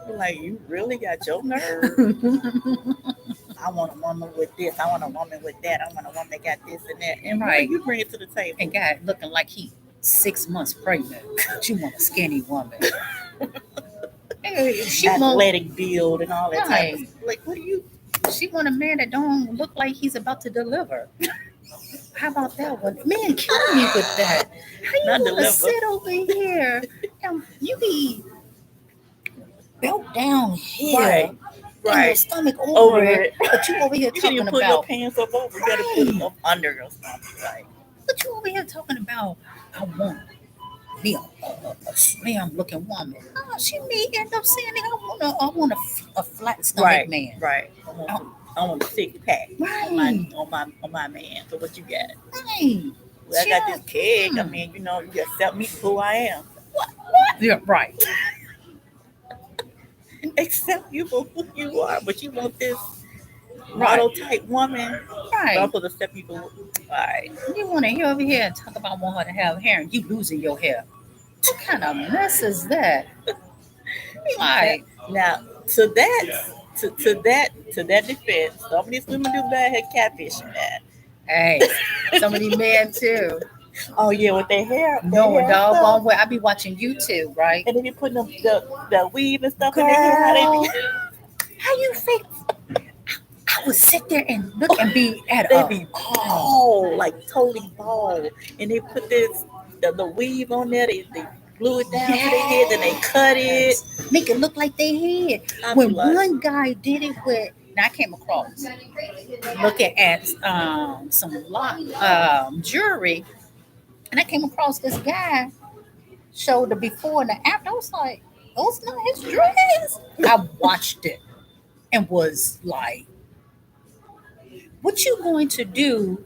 Like, you really got your nerve? name? I want a woman with this. I want a woman with that. I want a woman that got this and that. And what Right. do you bring it to the table? And guy looking like he 6 months pregnant. But you want a skinny woman. Hey, she want Athletic build and all that type right. of like. What do you? She want a man that don't look like he's about to deliver. How about that one? Man, kill me with that. How you Not wanna deliver. sit over here and you be belt down here Right. and your Right. stomach over Over it, it. but you over here You can't talking even pull your about pants up over. You gotta put them up under your stomach. Right. but you over here talking about I want me a slim looking woman. Oh, she may end up saying I want a flat stomach Right. man. Right. I want a six pack on my Right. on my man. So what you got? Right. Well, I got this keg. I Hmm. mean, you know, you accept me for who I am. Yeah, right. Accept you for who you are. But you want this Right. model type woman. But I'm Right. supposed to accept you for all right. You want to hear over here and talk about want her to have hair and you losing your hair. What kind of mess is that? Like, Now to that defense, some of these women do bad head catfishing that. hey, some of these men too. Oh yeah, with their hair, No, a hair stuff. doggone way. I be watching YouTube, right? And then you put the weave and stuff in their hair. How they Girl, be, how you think I would sit there and look and be at they a be oh, bald, like totally bald. And they put the weave on there, they glue it down to their head, then they cut it. make it look like they had. I be When like, one guy did it with, now I came across looking at some jewelry, and I came across this guy showed the before and the after. I was like, those not his dreads. I watched it and was like, what you going to do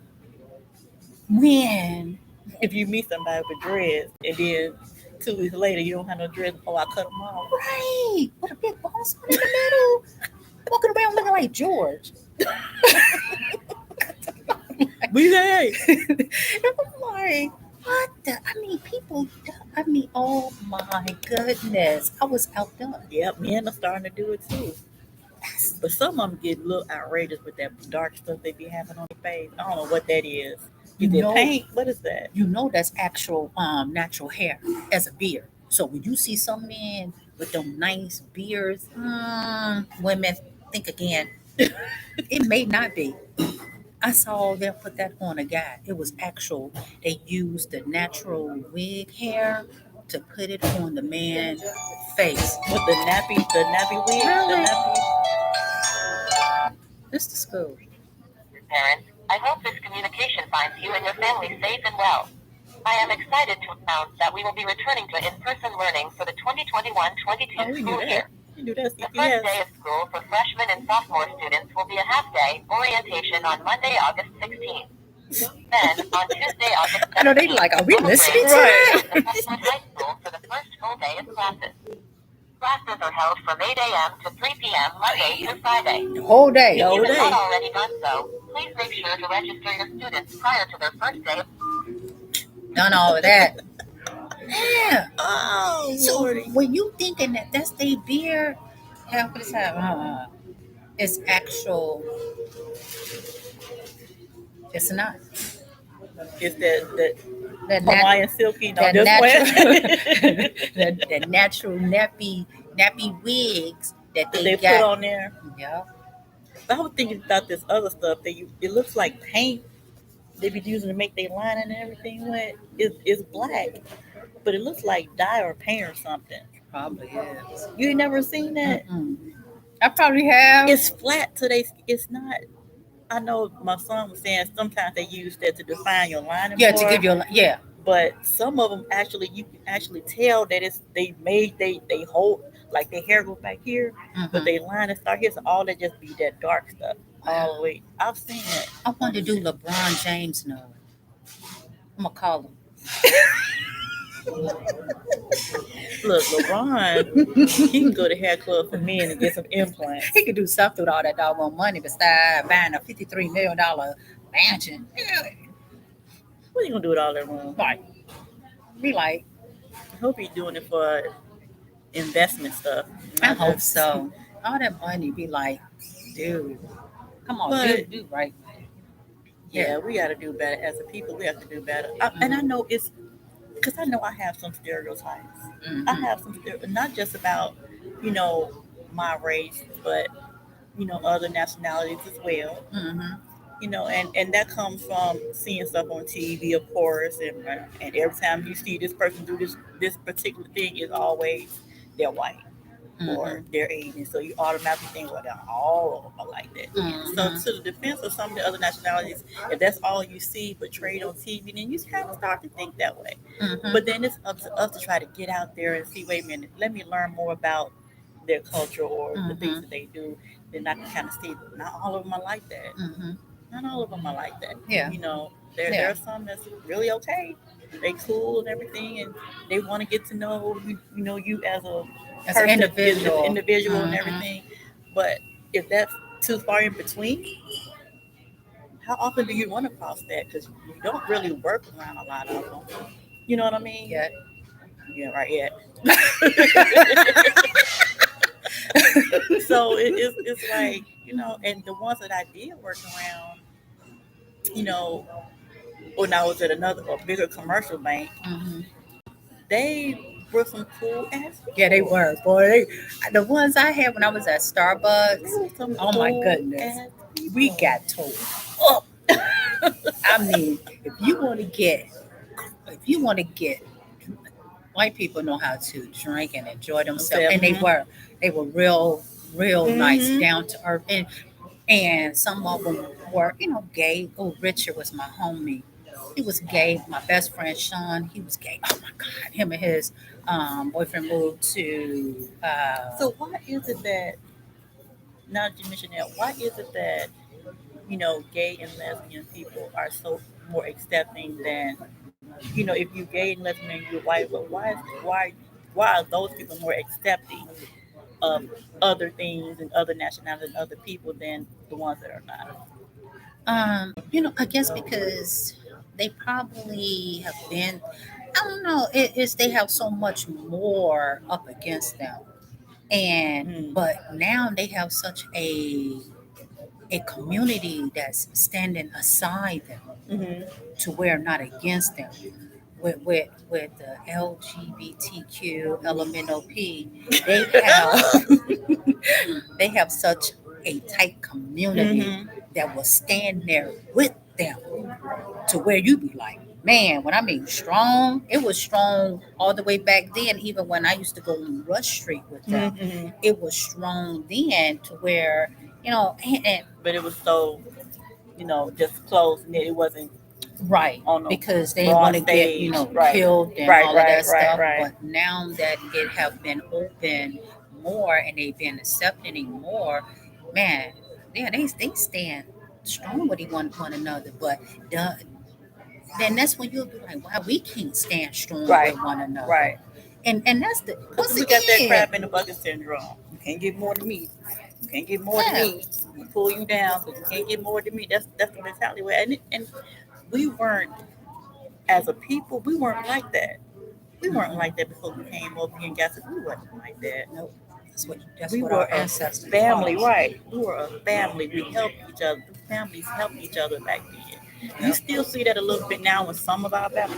when if you meet somebody with dreads, and then 2 weeks later you don't have no dreads, oh I cut them off. right with a big ball spot in the middle, walking around looking like George? We say, I'm like, what the? I mean, people. I mean, oh my goodness, I was outdone. yep, men are starting to do it too. But some of them get a little outrageous with that dark stuff they be having on their face. I don't know what that is. You Is it know, paint? What is that? you know that's actual natural hair as a beard. So when you see some men with them nice beards, women think again. It may not be. I saw them put that on a guy. It was actual. They used the natural wig hair to put it on the man's face. With the nappy wig, the Really? nappy. This the school. Parents, I hope this communication finds you and your family safe and well. I am excited to announce that we will be returning to in-person learning for the 2021-22 Oh, we knew school that. year. We knew that. The first CPS. day of school for freshmen and sophomore students will be a half-day orientation on Monday, August 16th. Then, on Tuesday, August 17th, I know they like, are we all listening to grades that? will be at high school for the first full day of classes. Classes are held from 8 a.m. to 3 p.m. Monday through Friday. The whole day. Yo. If you have day. not already done so, please make sure to register your students prior to their first day of Done all of that. Yeah. Oh, So Lordy. when you thinking that that's their beard, how could it have? It's actual. It's not. It's that The nat- Hawaiian silky. No, that this natural, one. the natural nappy wigs that That they they got. put on there. Yeah. I was thinking about this other stuff that it looks like paint they be using to make their lining and everything with. It's black, but it looks like dye or paint or something. Probably is. You ain't never seen that? Mm-mm. I probably have. It's flat today. It's not. I know my son was saying sometimes they use that to define your lining. Yeah, more, to give you a But some of them actually, you can actually tell that they hold like their hair go back here, but Mhm. they line and start here. So all that just be that dark stuff all the way. I've seen it. I want to do LeBron James now. I'm gonna call him. Look, LeBron, he can go to hair club for men and get some implants. He could do something with all that doggone money besides buying a $53 million mansion. What are you gonna do with all that room? Like, be like, I hope he's doing it for investment stuff. I not hope just- so. All that money be like, dude, come on, But- do right. Yeah, we got to do better as a people. We have to do better. And I know it's because I know I have some stereotypes. Mhm. I have some not just about my race, but other nationalities as well. Mhm. And that comes from seeing stuff on TV, of course, and every time you see this person do this particular thing, is always they're white or Mhm. they're Asian, so you automatically think, well, they're all of them are like that. Mhm. So to the defense of some of the other nationalities, if that's all you see portrayed on TV, then you kind of start to think that way. Mhm. But then it's up to us to try to get out there and see, wait a minute, let me learn more about their culture or the things that they do. Then I can kind of see not all of them are like that. Mhm. Not all of them are like that. Yeah. There Yeah. are some that's really okay. They cool and everything, and they want to get to know you as a As an person, individual. as an individual and Mhm. everything. But if that's too far in between, how often do you run across that? Because you don't really work around a lot of them. You know what I mean? Yeah. Yeah, right. Yeah. So it's like and the ones that I did work around, when I was at a bigger commercial bank, Mhm. they were some cool ass people. Yeah, they were. Boy, the ones I had when I was at Starbucks. They were some Oh my cool goodness. ass people. We got told up. I mean, if you want to get, white people know how to drink and enjoy themselves, and they were real nice, Mhm. down to earth, and some of them were, gay. Oh, Richard was my homie. He was gay. My best friend Sean, he was gay. Oh my God, him and his boyfriend moved to. So why is it that, now that you mention that, why is it that gay and lesbian people are so more accepting than if you're gay and lesbian and you're white, but why are those people more accepting of other things and other nationalities and other people than the ones that are not? I guess because they probably have been. I don't know. It's they have so much more up against them, and but now they have such a community that's standing aside them to where not against them. With the LGBTQ LMNOP, they have such a tight community that will stand there with them to where you be like, man, when I mean strong, it was strong all the way back then. Even when I used to go on Rush Street with them, it was strong then to where But it was so just close, and it wasn't right, on because they didn't want to get killed and all of that stuff. But now that it have been open more and they've been accepting more, man, yeah, they stand strong with one another. But then that's when you'll be like, wow, we can't stand strong with one another. Right. And that's the once we got that crab in the bucket syndrome. You can't get more than me. You can't get more than me. We pull you down, so you can't get more than me. That's the mentality. And we weren't, as a people, we weren't like that. We weren't like that before we came over here and got to. We wasn't like that. Nope. That's we what were our a ancestors family, taught us. right? We were a family. We helped each other. The families helped each other back then. You still see that a little bit now in some of our black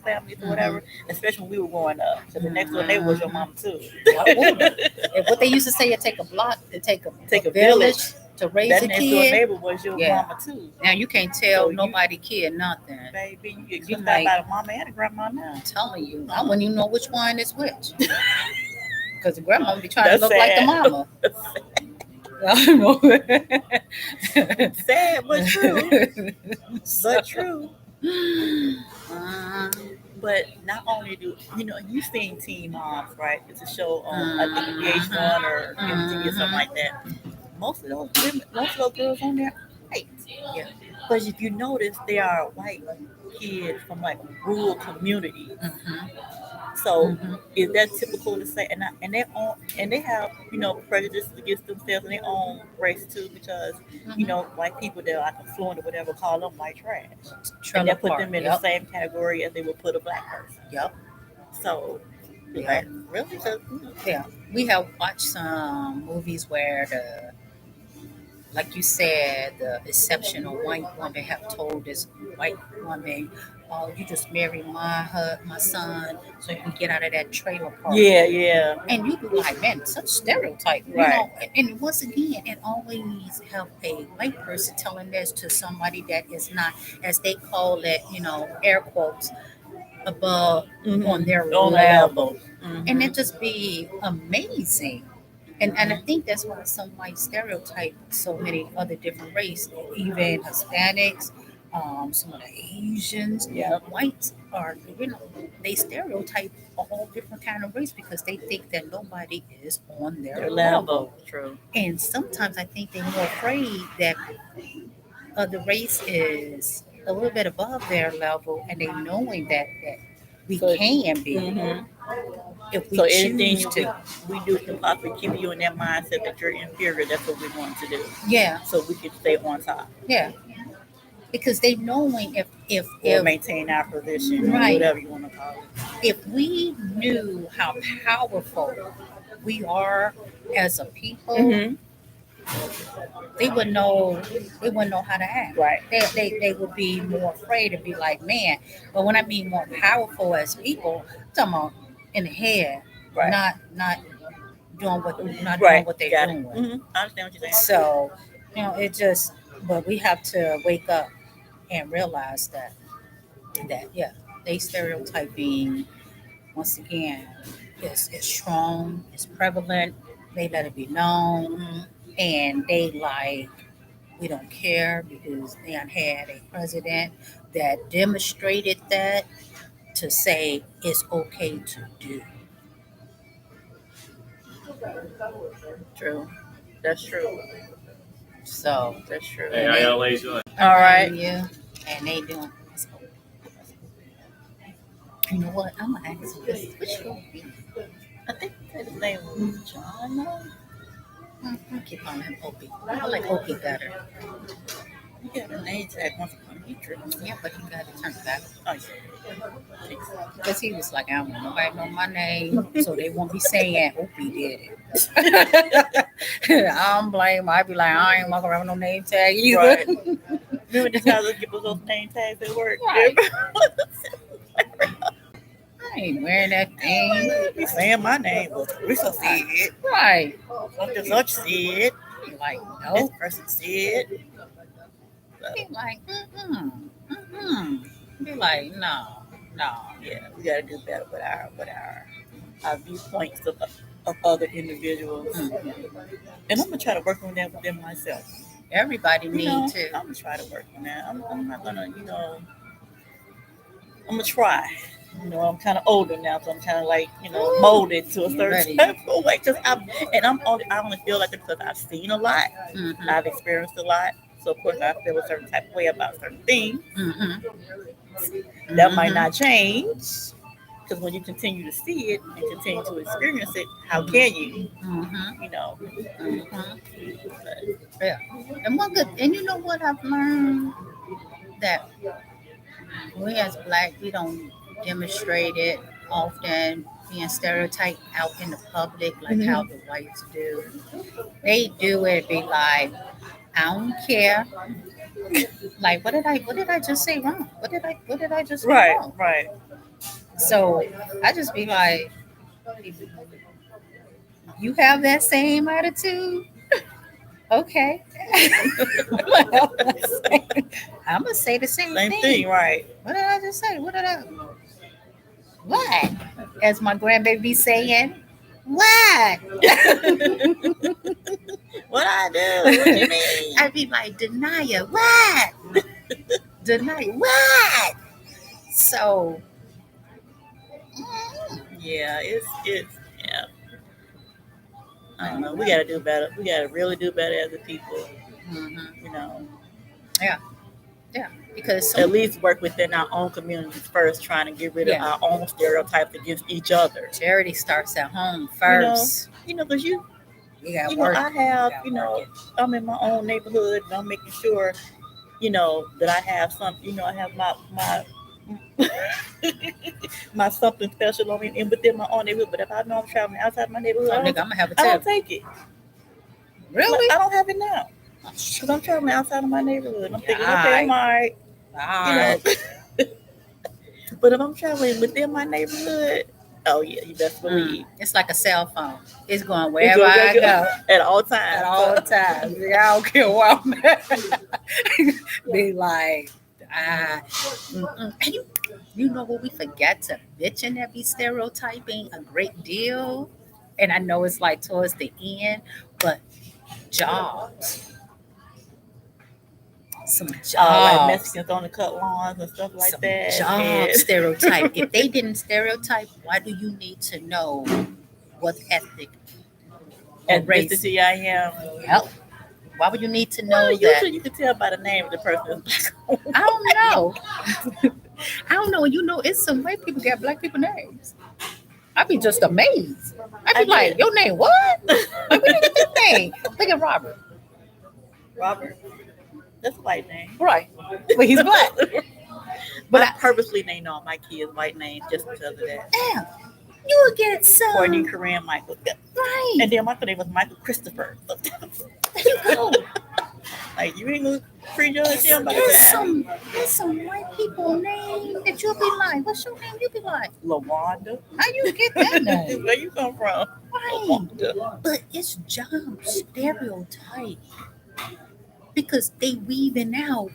families or whatever, especially when we were growing up. Because the next door neighbor was your mama too. And what they used to say, it take a block to take a village to raise that a next door kid. neighbor was your mama too. Now you can't tell So nobody kid nothing. Baby, you get You cussed like- out by the mama and the grandma now. I'm telling you, I wouldn't even know which one is which. Because the grandma be trying That's to look like the sad. mama. I don't know. Sad but true. But true. But not only do you've seen Teen Moms, right? It's a show on I think VH1 or MTV or something like that. Most of those girls on there, right? Yeah. But if you notice, they are white kids from like rural communities. Mm-hmm. So Mm-hmm. is that typical to say? And they own and they have prejudices against themselves and their own race too, because Mm-hmm. white people that are like affluent or whatever call them white trash, and Trailer they put park. them in the Yep. same category as they would put a black person. Yep. So you're Yep. like, really? So, Yeah. We have watched some movies where the, like you said, the exceptional white woman have told this white woman, "Oh, you just marry my son, so you can get out of that trailer park." yeah, yeah, And you be like, man, such stereotype, right. And once again, it always have a white person telling this to somebody that is not, as they call it, air quotes, above on their On a level, level. and Hmm. it just be amazing. And I think that's why some white stereotype so many other different race, even Hispanics, some of the Asians, Yeah. whites are, they stereotype a whole different kind of race because they think that nobody is on their Their level. level. True. And sometimes I think they're more afraid that the race is a little bit above their level, and they knowing that we So, can be hmm if we so anything choose we, to. we do can possibly keep you in that mindset that you're inferior. That's what we want to do. Yeah, So we can stay on top yeah, because they knowing or if maintain our position or right, whatever you want to call it. if we knew how powerful we are as a people, Hmm. they would know they wouldn't know how to act. Right. They would be more afraid to be like, man. But when I mean more powerful as people, I'm talking about in the head, Right. not not doing Right. what they're Got it. doing. I understand what you're saying. So, it just, but we have to wake up and realize that yeah, they stereotyping once again is strong, is prevalent. They let it be known, Hmm. and they like, we don't care because they had a president that demonstrated that to say it's okay to do. True. That's true. So, That's true. Hey, how y'all ladies doing? all All right, right. yeah, and they doing. You know what? I'm gonna ask you this. What's your name? I think his name was John. No? I keep calling him Opie. I like Opie better. He got a name tag once upon a future. Yeah, but he got to turn it back Oh, yeah. because he was like, I don't want nobody know my name, so they won't be saying Opie did it. I don't blame him. I be like, I ain't walking around with no name tag either. Right. Remember the guys that give us those name tags at work? Right. I ain't wearing that thing. Be saying my name, but Risa said, Right. something such said, Be like, this no. person said. Be like, mm-mm. Be like, no, no. Yeah, we gotta do better with our viewpoints of other individuals. And I'm gonna try to work on that with them myself. Everybody need to. I'm gonna try to work on that. I'm not gonna, I'm gonna try. I'm kind of older now, so I'm kind of like, molded to a You certain ready. type of way. I only feel like it because I've seen a lot, Mm-hmm. I've experienced a lot. So of course I feel a certain type of way about certain things. Mm-hmm. That might not change because when you continue to see it and continue to experience it, how can you? Mm-hmm. You know. Mm-hmm. Yeah. And one good, and you know what I've learned, that we as black, we don't demonstrate it often, being stereotyped out in the public like how the whites do. They do it, be like, I don't care. Like, what did I just say wrong? What did I just say Right, wrong? right. So I just be like, you have that same attitude? Okay. I'm gonna say the same Same thing. thing, right? What did I just say? What? As my grandbaby saying, what? What I do? What you mean? I be like, Denia, what? Denia, what? So, Yeah, it's yeah. I don't know. We gotta do better. We gotta really do better as a people. mhm. You know. Yeah. Yeah, because At least work within our own communities first, trying to get rid of Yeah. our own stereotypes against each other. charity starts at home You know, first. because You got work. I have, I'm in my own neighborhood and I'm making sure, that I have some, I have my my something special on me and within my own neighborhood. But if I know I'm traveling outside my neighborhood, Oh, nigga, I'm gonna have it I don't too. take it. Really? I don't have it now because I'm traveling outside of my neighborhood. I'm thinking, okay, Alright. I'm all right, Alright. But if I'm traveling within my neighborhood, oh yeah, you best believe It's like a cell phone. It's going it's wherever gonna I go at all times. at all times. I don't care where I'm at. Be like, and you know what we forget to mention that be stereotyping a great deal? And I know it's like towards the end, but jobs. Some Like jobs. Mexicans on the cut lawns and stuff like Some that. job And stereotype. If they didn't stereotype, why do you need to know what ethnic or race? ethnicity I am. Yep. Why would you need to know Well, that? usually you can tell by the name of the person that's black. I don't know. I don't know. You know, it's some white people got black people names. I'd be just amazed. I'd be like, your name what? Like, where did you get this name? Look at Robert. Robert. That's a white name. Right. But he's black. But I purposely named all my kids white names just because of that. Yeah. You would get some. Courtney, Corinne, Michael. Right. And then my name was Michael Christopher. There you go. Like, you ain't gonna prejudge him by There's that. there's some white people name that you'll be like, what's your name? You'll be like, LaWanda. how you get that name? Where you come from? Right. LaWanda. But it's job stereotype because they weaving out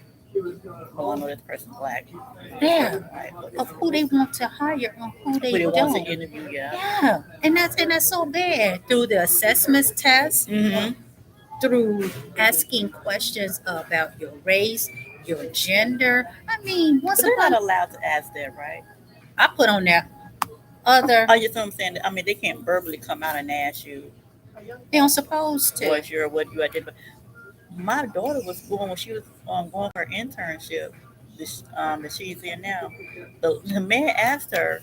Oh, I know this person's black. yeah Right. of who they want to hire and who they Who they want to don't. interview, yeah. Yeah, and that's so bad through the assessments test, Mm-hmm. through asking questions about your race, your gender. I mean, once But they're upon not allowed to ask that, right? I put on there other. I just understand. I mean, they can't verbally come out and ask you They aren't supposed to. what you identify. My daughter was going when she was going for her internship. That she's in now. The man asked her,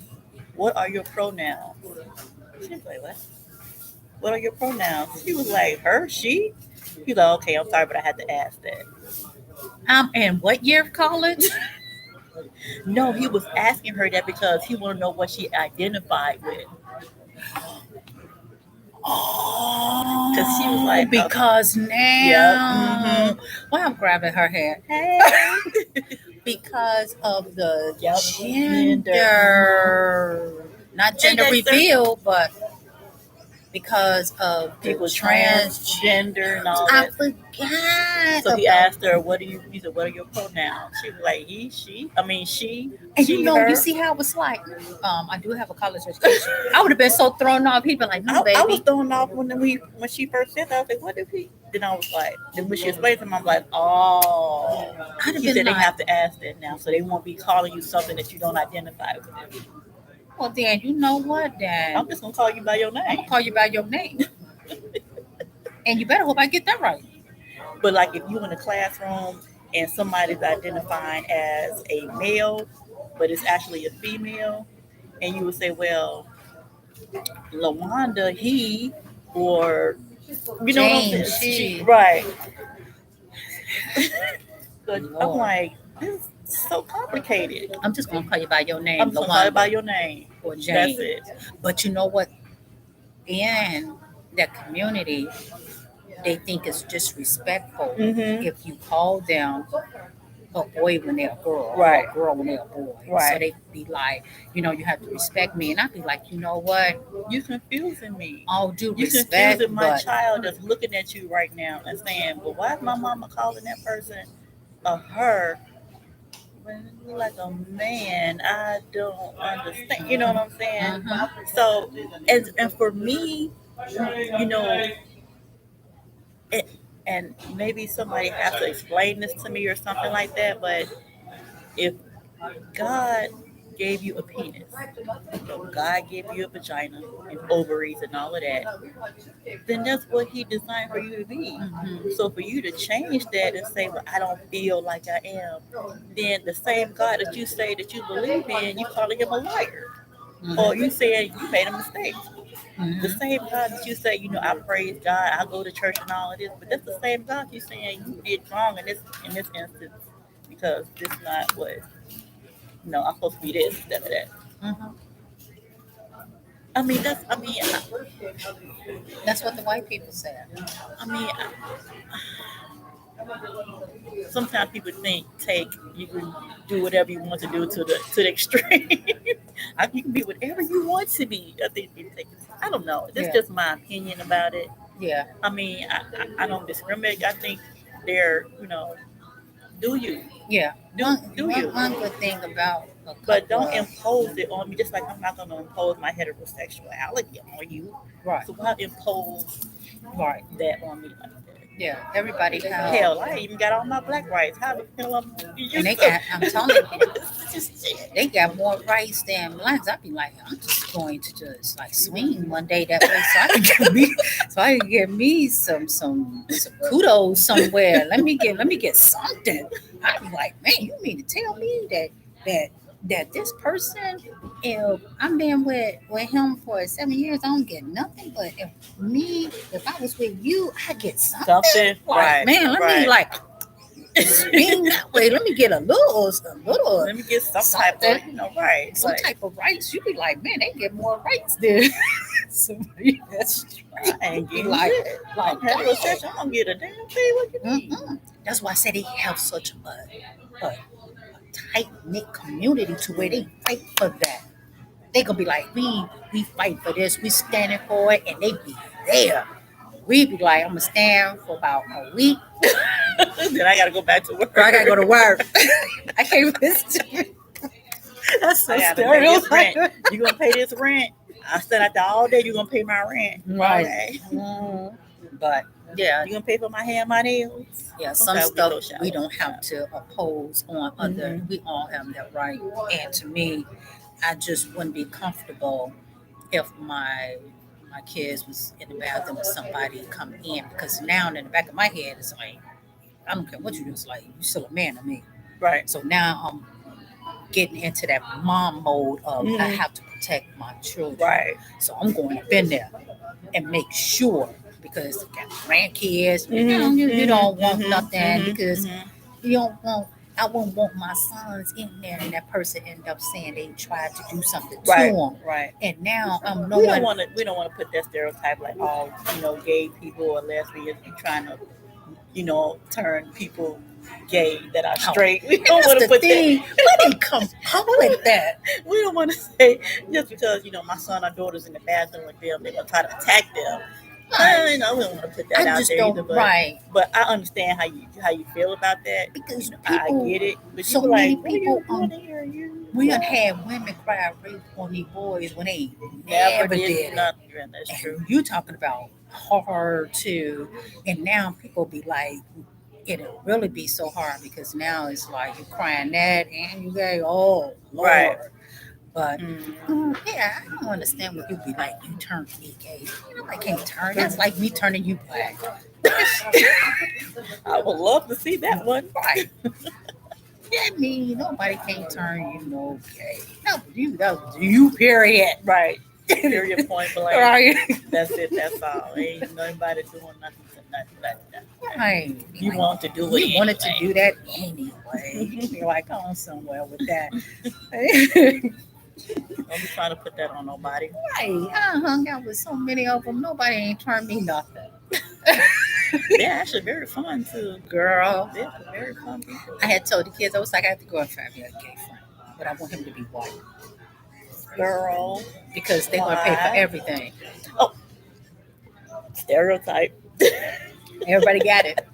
"What are your pronouns?" She was like, "What? What are your pronouns?" She was like, "Her, she." He's like, "Okay, I'm sorry, but I had to ask that." And what year of college? No, he was asking her that because he wanted to know what she identified with. Oh, 'Cause she was like, because now, Yeah, well, I'm grabbing her hair Hey. because of the Yep, gender, not gender that's reveal, but because of the People transgender and all I that. forgot. So he about- asked her, he said, "What are your pronouns?" She was like, "He, she." I mean, she. And she, you know, her. you see how it's like. I do have a college education. I would have been so thrown off. He'd be like, "No, baby." I was thrown off when she first said that. I was like, "What if he?" Then I was like, then when she explained to him, I'm like, "Oh." I'd have He been said they like, have to ask that now, so they won't be calling you something that you don't identify with. "Well, Dan, you know what, Dan? I'm just gonna call you by your I'm name. gonna call you by your name, and you better hope I get that right." But like if you in a classroom and somebody's identifying as a male, but it's actually a female, and you would say, "Well, LaWanda, he," or you know what I'm James, saying? she. Right. But I'm Lord. like, this is so complicated. I'm just gonna call you by your name, I'm gonna call you LaWanda by your name. or That's James. it. But you know what? In that community, they think it's disrespectful Mm-hmm. if you call them a boy when they're a girl, Right. or a girl when they're a boy. So Right. they be like, you have to respect me, and I'd be like, you know what? You confusing me. All due You respect, confusing my but child that's looking at you right now and saying, "Well, why is my mama calling that person a her when it look like a man?" I don't understand. You know what I'm saying? Mhm. So, and for me, you know, and maybe somebody has to explain this to me or something like that. But if God gave you a penis. God gave you a vagina and ovaries and all of that. Then that's what He designed for you to be. Mhm. So for you to change that and say, "Well, I don't feel like I am," then the same God that you say that you believe in, you calling Him a liar, or you saying you made a mistake. The Mhm. same God that you say, I praise God, I go to church and all of this, but that's the same God you saying you did wrong in this instance because this not what I'm supposed to be this instead of that. Mhm. I mean that's I mean I, That's what the white people said. I mean I, sometimes people think take you can do whatever you want to do to the extreme. You can be whatever you want to be. I think people take I don't know. This is Yeah. just my opinion about it. Yeah. I mean I don't discriminate. I think they're do you Yeah. do do you One good thing about a but couple don't of impose it on me just like I'm not going to impose my heterosexuality on you. right, So why impose right. that on me like that? Yeah. Everybody have, Hell, I even got all my black rights. How the hell you and they so got. I'm telling you, it's just shit. they got more rights than blacks. I'd be like, I'm just going to just like swing one day that way, so I can get me some kudos somewhere. Let me get something. I'd be like, man, you mean to tell me that this person, if I'm been with him for 7 years, I don't get nothing. But if I was with you, I get something. Something, Like, right? man, let me right. like swing that way. Let me get a little. Let me get some type of, right? Some like, type of rights. You be like, man, they get more rights than somebody that's straight. I ain't getting Like, shit. like I'm heterosexual. I don't get a damn thing. What you mean? mm-mm. That's why I say they have such a tight knit community to where they fight for that. They gonna be like, we fight for this, we standing for it, and they be there. We be like, I'm gonna stand for about a week. Then I gotta go back to work. I gotta go to work. I can't listen to it. That's so I gotta pay this rent. stereotypical. You gonna pay this rent? I said out there all day. You gonna pay my rent, Right. Okay. Mhm. But yeah, You gonna pay for my hair, and my nails? yeah, some Sometimes we go stuff shower. we don't have to oppose on other. We all have that right. And to me, I just wouldn't be comfortable if my kids was in the bathroom with somebody come in, because now in the back of my head it's like, I don't care what you do, it's like you still a man to me. Right. So now I'm getting into that mom mode of I Mhm. have to protect my children. Right. So I'm going up in there and make sure, because you got grandkids, Mhm, you don't want mhm, nothing, mhm, because mhm. you don't want. I wouldn't want my sons in there and that person end up saying they tried to do something to Right. them. Right. And now I'm We knowing. don't want to. We don't want to put that stereotype like all gay people or lesbians be trying to turn people gay that are Oh, straight. We and don't that's want to the put thing. that. Where they come up with that? We don't want to say just because my son or daughter's in the bathroom with them, they're gonna try to attack them. Right. We don't want to put that I out just there don't. either. Right. But I understand how you feel about that. Because I people, get it. But so you many like, what people, are you doing here? You we done had women cry rape on these boys when they never never did did it. nothing. Yeah, that's true. And you talking about hard too, and now people be like, it'll really be so hard because now it's like you crying that and you gay. Oh Lord. Right. But Mm. yeah, I don't understand what you be like. You turned me gay. I can't turn. That's like me turning you black. I would love to see that one. Right. That mean nobody can turn you gay. No, that was you. Period. Right. Period. Point blank. Right. That's it. That's all. Ain't nobody doing nothing to nothing like that. Right. You Like, want to do it. we wanted to anyway. do that anyway. You can be like, on somewhere with that. Don't be trying to put that on nobody. Right. I hung out with so many of them. Nobody ain't turned me nothing. They're actually very fun too. Girl, They're very fun people. I had told the kids, I was like, I have to go and find me a gay friend, but I want him to be white. Girl. Because they're going to pay for everything. Oh. Stereotype. Everybody got it.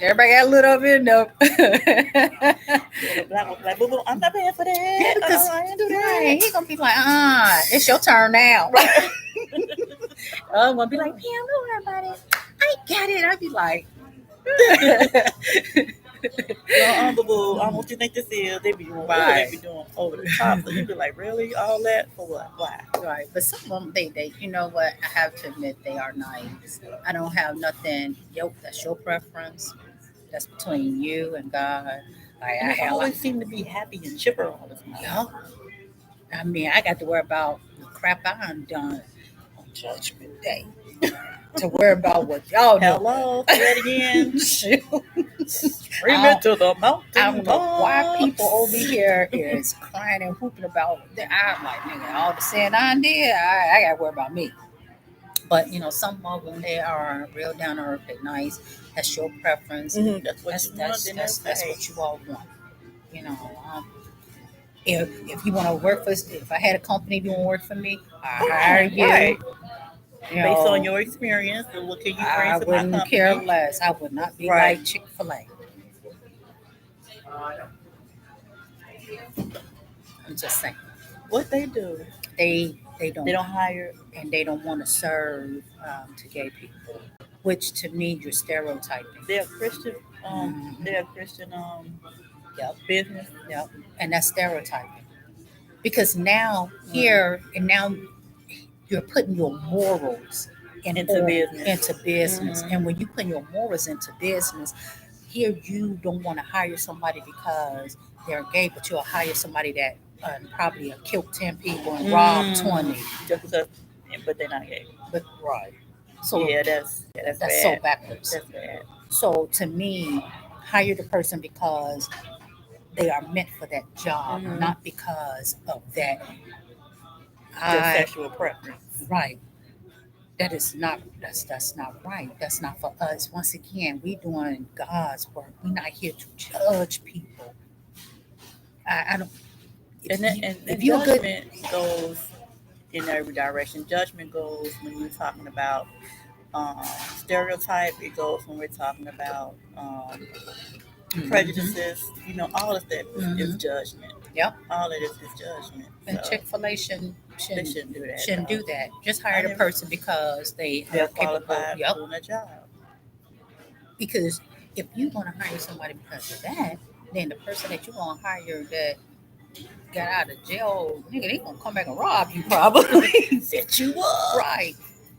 Everybody got a little of it, no. Black boo boo, I'm not paying for that. Yeah, because I ain't do that. right, he's gonna be like, it's your turn now. I'm gonna be like, Pam, don't worry about it. I got it. I'd be like, Unbelievable. What you think this is? They be doing, they be doing over the top. So you be like, really, all that for what? Why? Right. But some of them, they, you know what? I have to admit, they are nice. I don't have nothing. That's your preference. That's between you and God. Like And I they have, always seem to be happy and chipper all the time. yeah. I mean, I got to worry about the crap I'm done on Judgment Day. To worry about what y'all do. Hello, say that again. Shoot. Scream it to the mountain. I don't know why people over here is crying and whooping about that. I'm like, nigga, all the sin I did, I got to worry about me. But you know, some of them they are real down to earth, they're nice. That's your preference. That's what you want. That's what you all want. You know, if you want to work for, if I had a company you want to work for me, I hire you. Right. You Based know, on your experience and what can you bring I to my wouldn't company? care less. I would not be Right. like Chick-fil-A. I'm just saying. What they do? They They don't hire. and they don't want to serve to gay people, which to me you're stereotyping. They're Christian. They're Christian. Yep. Business. Yep. And that's stereotyping. Because now here and now you're putting your morals Into business. Into business. And when you put your morals into business, here you don't want to hire somebody because they're gay, but you'll hire somebody that probably killed 10 people and robbed 20. Just because, but they're not gay. But right. So yeah, that's bad. so backwards. That's bad. So to me, hire the person because they are meant for that job, not because of that. Their sexual preference. Right. That is not. That's not right. That's not for us. Once again, we doing God's work. We're not here to judge people. I don't. And judgment goes in every direction. Judgment goes when you're talking about stereotype. It goes when we're talking about prejudices. You know, all of that is judgment. Yep. All of this is judgment. And So Chick-fil-A shouldn't do that. Shouldn't do that. Just hire the person because they're qualified capable. for doing their job. Because if you want to hire somebody because of that, then the person that you want to hire that got out of jail, nigga, they gonna come back and rob you probably. Set you up. Right.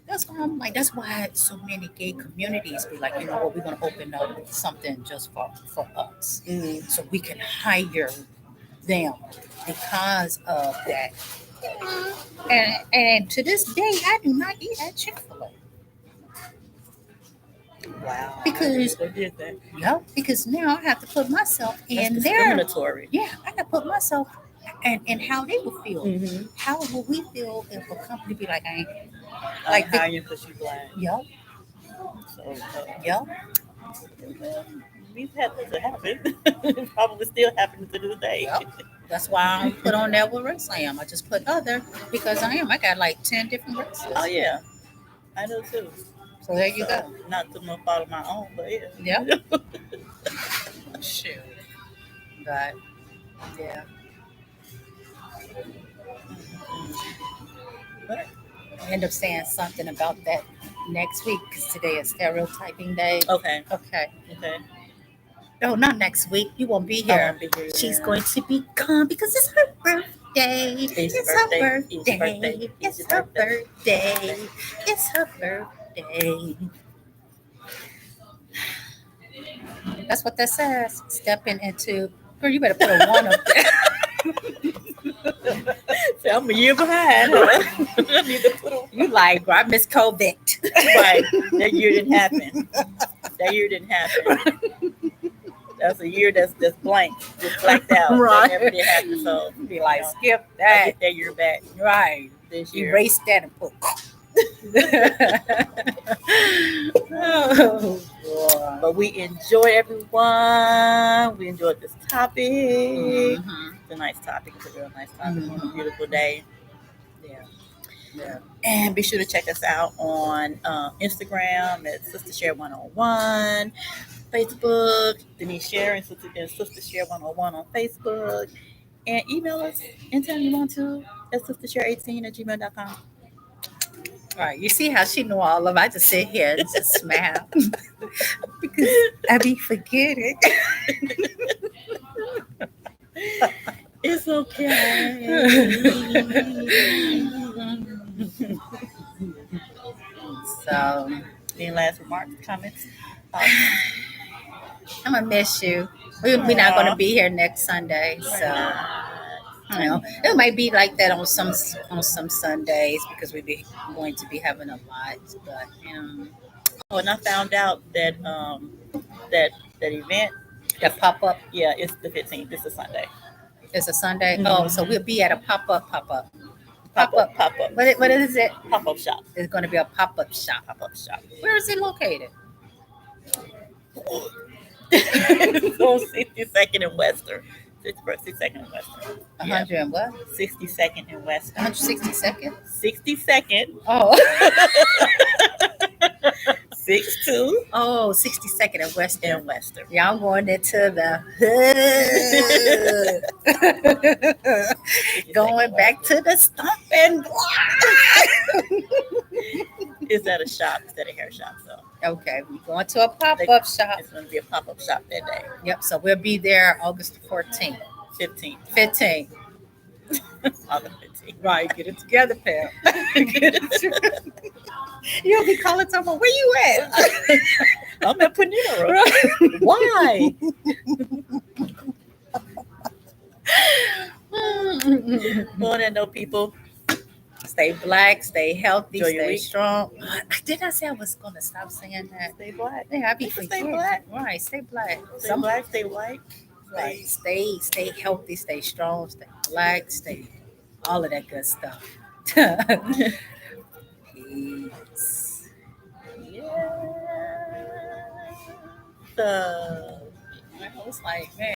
That's why I'm like, that's why so many gay communities be like, you know what, we're gonna open up something just for us. So we can hire them because of that. And to this day I do not eat at Chick-fil-A. Wow. Because they did that. Yep, because now I have to put myself in That's there. Discriminatory. Yeah, I got to put myself and how they would feel. How will we feel if a company be like, I ain't like how you because you black? Yep. So yep. We've had this happen. It probably still happening to this day. Yep. That's why I don't put on there what race I am. I just put other because I got like 10 different races. Oh yeah, I do too. So there you go. Not to no fault of my own, but yeah. Yep. Shoot. But yeah. But I end up saying something about that next week because today is stereotyping day. Okay. No, not next week. You won't be here. She's going to be gone because it's her birthday. It's her birthday. It's her birthday. It's her birthday. That's what that says. Stepping into. Girl, you better put a 1 up there. So I'm a year behind. I need to put you like, I miss COVID. Right. That year didn't happen. That's a year that's blank, just blacked out. Right. That never did happen. So be like, skip that. Get that year back. Right. This year. Erase that and put. Oh, boy. But we enjoyed everyone. We enjoyed this topic. It's a nice topic. It's a real nice topic on a beautiful day. Yeah. And be sure to check us out on Instagram at Sister Share 101, Facebook, Denise Share and Sister Share 101 on Facebook. And email us anytime you want to at sistershare18@gmail.com. Right. You see how she know all of it. I just sit here and just smile. Because I be forgetting. It's okay. So Any last remarks, comments? I'm gonna miss you. We're not gonna be here next Sunday, so it might be like that on some Sundays because we be going to be having a lot. But When I found out that that event, the pop up yeah, it's the 15th. It's a Sunday. is a Sunday. Mhm. Oh, so we'll be at a pop up. Pop up. What is it? Pop up shop. It's going to be a pop up shop. Pop up shop. Where is it located? On 62nd and Western. 62nd and Western. 100 and what? 62nd and Western. 162nd. 62nd. Oh. 62. Oh, 62nd and Western. And Western. Yeah, I'm going into the hood. Going back to the stomping block. Is that a shop? Is that a hair shop? So Okay, we're going to a pop-up shop. it's going to be a pop up shop that day. Yep, so we'll be there August 14th. 15th. 15th. August 15th. Right, get it together, Pam. You'll be calling someone, where you at? I'm at Panera. Why? On that note, people, Stay black, stay healthy, Enjoy your stay week. strong. Did I say I was going to stop saying that? stay black. Yeah, I be Stay forgetting. black. Right, stay black. Stay black, stay white. Right, stay healthy, stay strong, stay black, stay all of that good stuff. Peace. Yeah. I was like, man.